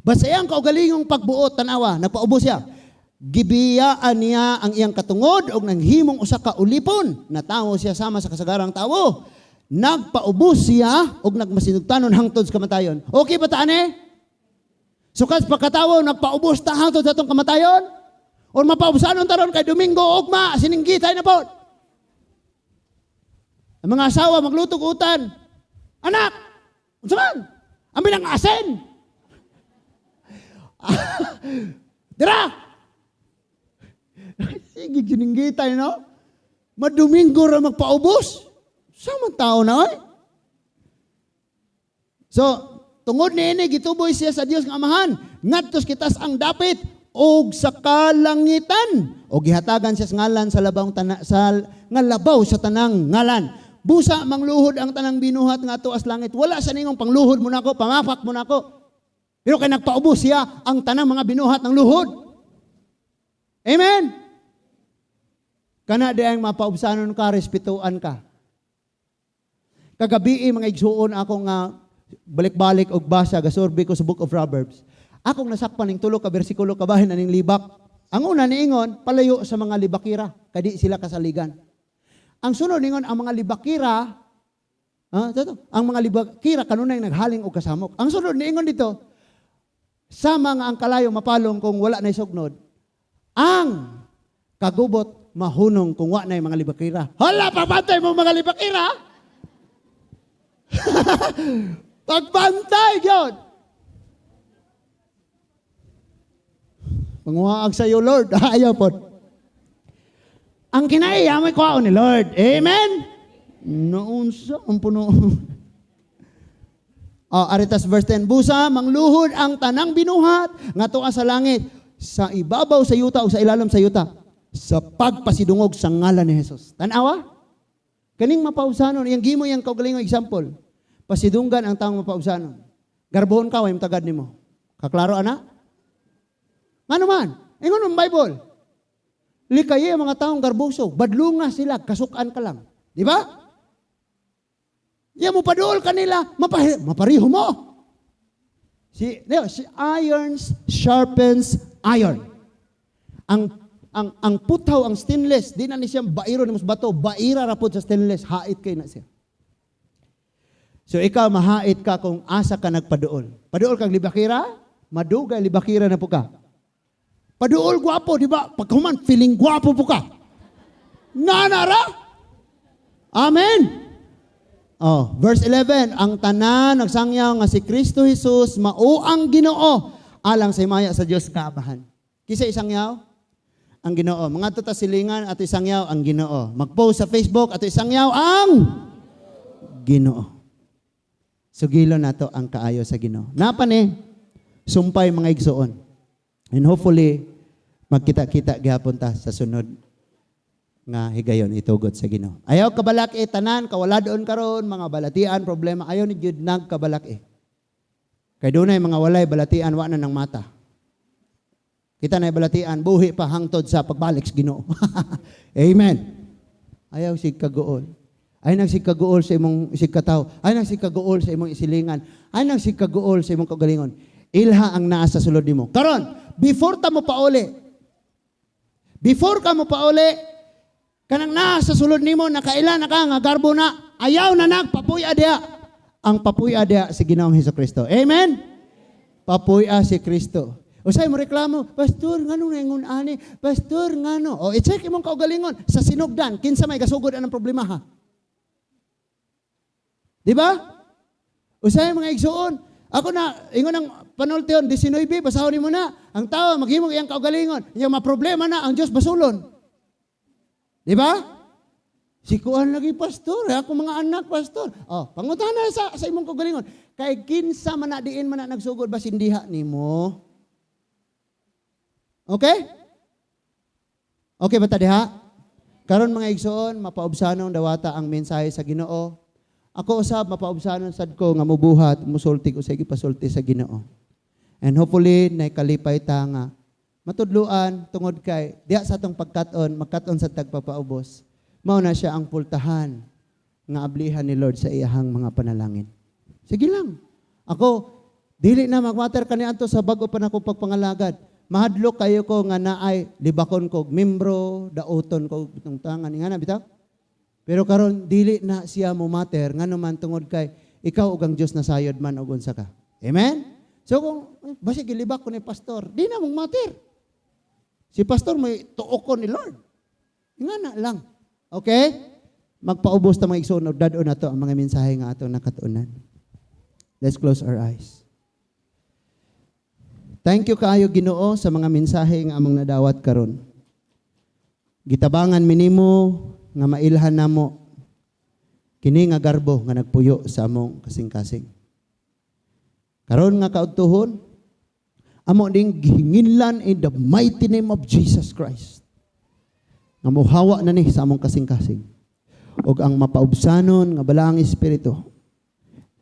But sa iyang kaugalingong pagbuot, tanawa, nagpaubos siya. Gibiyaan niya ang iyang katungod o nanghimong usa ka ulipon na tao siya sama sa kasagarang tao. Nagpaubos siya o nagmasinugtanon hangtod sa kamatayon. Okay ba taan eh? So kas pagkatawo, nagpaubos ta hangtod sa itong kamatayon? O mapaubusanon taron kay Domingo ugma, sininggitay na po. Ang mga asawa, maglutog utan. Anak! Unsa man? Ambil ang asin! Dira! Sige, sininggitay, no? Madomingo ra magpaubos. Sama tao na, oy. So, tungod niini gituboy siya sa Dios nga Amahan, ngadtos kitas ang dapit og sa kalangitan og gihatagan siya sa ngalan sa labaw nga labaw sa tanang ngalan. Busa mangluhod ang tanang binuhat nga tuas langit. Wala sa ningong pangluhod mo nako, pamapak mo nako. Pero kay nagpaubos siya ang tanang mga binuhat ng luhod. Amen. Kana diayang mapaubsanon ka, respetuan ka. Kagabi mga igsuon ako nga balik-balik og basa gasurbi ko sa Book of Proverbs. Akong nasakpan ning tulo ka bersikulo kabahin aning libak. Ang una niingon palayo sa mga libakira kadi sila kasaligan. Ang sunod ningon ang mga libakira ang mga libakira kanunay naghaling og kasamok. Ang sunod niingon dito sama nga ang kalayo mapalong kung wala na sugnod. Ang kagubot mahunong kung wala na mga libakira. Hala pabantay mo mga libakira. Pagbantay gyud. Panguhaag sa iyo, Lord. Ayaw po. Ang kinaiya may kuhaon ni Lord. Amen? Naunsa ang puno. Aritas verse 10. Busa, mangluhod ang tanang binuhat nga tuwa sa langit, sa ibabaw sa yuta o sa ilalim sa yuta, sa pagpasidungog sa ngalan ni Jesus. Tanawa? Kaning mapausanon, iyang gimo iyang kaugalingong example. Pasidunggan ang taong mapausanon. Garbohon ka, way matagad nimo. Kaklaro, ana? Nga naman, ingon ang Bible. Likaye ang mga taong garboso, badlunga sila, kasukan ka lang. Di ba? Yan mo paduol kanila, mapariho mo. Si irons sharpens iron. Ang putaw, ang stainless, di na ni siyang bairo ni mas bato, baira rapod sa stainless, hait kayo na siya. So ikaw, mahait ka kung asa ka nagpaduol. Paduol kang libakira, madugay libakira na po ka. Paduol gwapo, di ba? Pagkuman, feeling gwapo po ka. Nanara? Amen? Verse 11, ang tanan, nagsangyaw nga si Kristo Jesus, mao ang Ginoo, alang sa imaya sa Diyos kaabahan. Kisa isangyaw? Ang Ginoo. Mga tutasilingan at isangyaw ang Ginoo. Mag-post sa Facebook at isangyaw ang Ginoo. Sugilo na to ang kaayo sa Ginoo. Napan sumpay mga igsuon. And hopefully, magkita-kita gihapon ta sa sunod nga higayon itugot sa Ginoo. Ayaw kabalak tanan kawaladon karon mga balatian problema ayaw ni jud nagkabalak Kay dunay mga walay balatian wa na ng mata. Kita na balatian buhi pa hangtod sa pagbalik sa Ginoo. Amen. Ayaw sig kaguol. Ay nagsigkaguol sa imong isigkataw. Ay nagsigkaguol sa imong isilingan. Ay nagsigkaguol sa imong kagalingon. Ilha ang naa sa sulod nimo. Karon, before ka mo pauli, kanang naa sa sulod nimo nakaila na ka nga garbo na ayaw na nagpapuya diha. Ang papuya diha si Ginoong Hesukristo. Amen. Papuya si Kristo. Usay mo reklamo, pastor ngano nangon ani? Pastor ngano? O i-check imong kaugalingon sa sinugdan kinsa may gasugod anang problema ha. Di ba? Usay mga igsuon. Ako na, ingon ang panultiyon, 19, basahon mo na. Ang tao, maghimong iyang kaugalingon. Iyang maproblema na, ang Diyos basulon. Di ba? Sikuan lagi, pastor. Ako mga anak, pastor. Oh, pangutana sa imong kaugalingon. Kay kinsa man na diin man na nagsugod, basindiha ni mo. Okay? Okay ba ta diha? Karon mga igsuon, mapaubsanong dawata ang mensahe sa Ginoo. Ako usab mapaubsanon sad ko nga mubuhat, musulti ko sa gipasulti sa Ginoo. And hopefully nay kalipay ta nga matudluan tungod kay diha sa atong pagkat-on, magkat-on sa tagpapaubos. Mao na siya ang pultahan nga ablihan ni Lord sa iyahang mga panalangin. Sige lang. Ako dili na magmatter kaniadto sa bag-o pa nako pagpangalagad. Mahadlok kayo ko nga naay libakon kog membro, daoton kog bitong tangan nga na bitaw. Pero karon dili na siya mo matter ngano man tungod kay ikaw ug ang Dios na sayod man og unsa ka. Amen? So kung basig gilibak ko ni pastor, di na mong matter. Si pastor may tuokon ni Lord. Ngana lang. Okay? Magpaubos ta mga igsoon og dad-on nato ang mga mensahe nga ato nakatunan. Let's close our eyes. Thank you kaayo Ginoo sa mga mensahe nga among nadawat karon. Gitabangan minimo nga mailhan namo kini nga garbo nga nagpuyo sa among kasing-kasing. Karon nga kaudtuhon, amo ding gihinginlan in the mighty name of Jesus Christ. Nga mohawa na ni sa among kasing-kasing. Og ang mapaubsanon nga balaang espiritu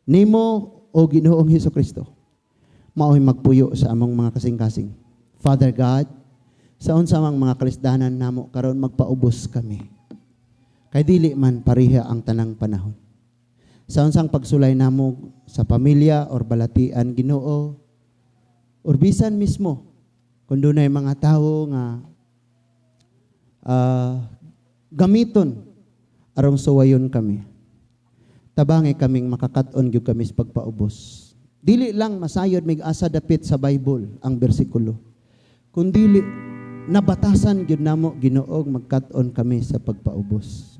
nimo o Ginoong Hesukristo mao'y magpuyo sa among mga kasing-kasing. Father God, sa unsamang mga kalisdanan namo karon magpaubos kami. Kay dili man pariha ang tanang panahon. Sa unsang pagsulay namo sa pamilya or balatian Ginoo or bisan mismo kun dunay mga tawo nga gamiton aron suwayon kami. Tabangi kaming makakat-on gyud kami sa pagpaubos. Dili lang masayod mig asa dapit sa Bible ang bersikulo. Kundi nabatasan gyud namo Ginoo magkat-on kami sa pagpaubos.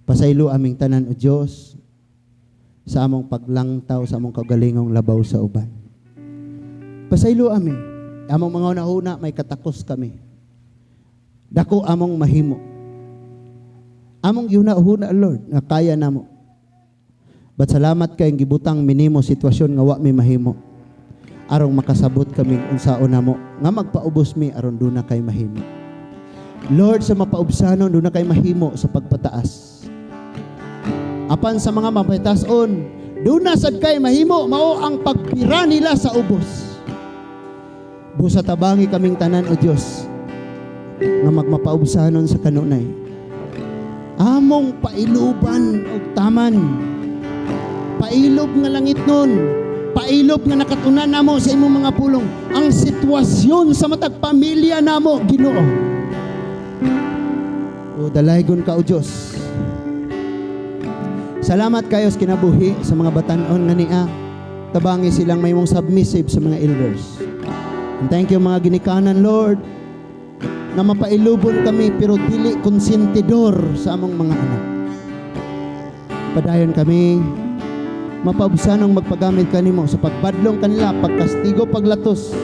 Pasaylo aming tanan o Diyos sa among paglangtaw sa among kagalingong labaw sa uban. Pasaylo ami, among mga una-una may katakos kami. Dako among mahimo. Among yuna-una Lord nga kaya namo. But salamat kay gibutang minimo sitwasyon nga wa mi mahimo. Arong makasabot kami unsaon namo nga magpaubos mi aron duna kay mahimo. Lord, sa mapaubsanon duna kay mahimo sa pagpataas. Apan sa mga mapaytason, doon na sad kay mahimo, mao ang pagpira nila sa ubos. Busa tabangi kaming tanan o Diyos, nga magmapaubsanon sa kanunay. Among pailuban o taman, pailob nga langit nun, pailob nga nakatunan namo sa imong mga pulong, ang sitwasyon sa matag pamilya namo, Ginoo. O dalaygon ka o Diyos. Salamat kayo sa kinabuhi sa mga batanon nga niya. Tabangi silang may mong submissive sa mga elders. And thank you mga ginikanan, Lord, na mapailubon kami pero dili konsentidor sa among mga anak. Padayon kami, mapaubsanong magpagamit kanimo sa pagbadlong kanila, pagkastigo, paglatos.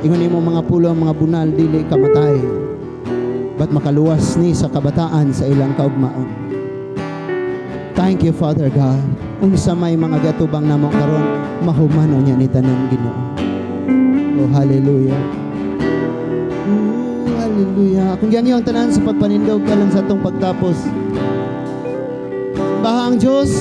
Ingon nimo mga pulo, mga bunal, dili kamatay. Ba't makaluwas ni sa kabataan sa ilang kaugmaon. Thank you, Father God. Unsa may mga gatubang namo karon, mahumano niya ni tanan Ginoo. Oh, hallelujah. Oh, hallelujah. Hallelujah. Kung yan yung tanan sa pagpanindog kalan sa atong pagtapos. Bahang Diyos,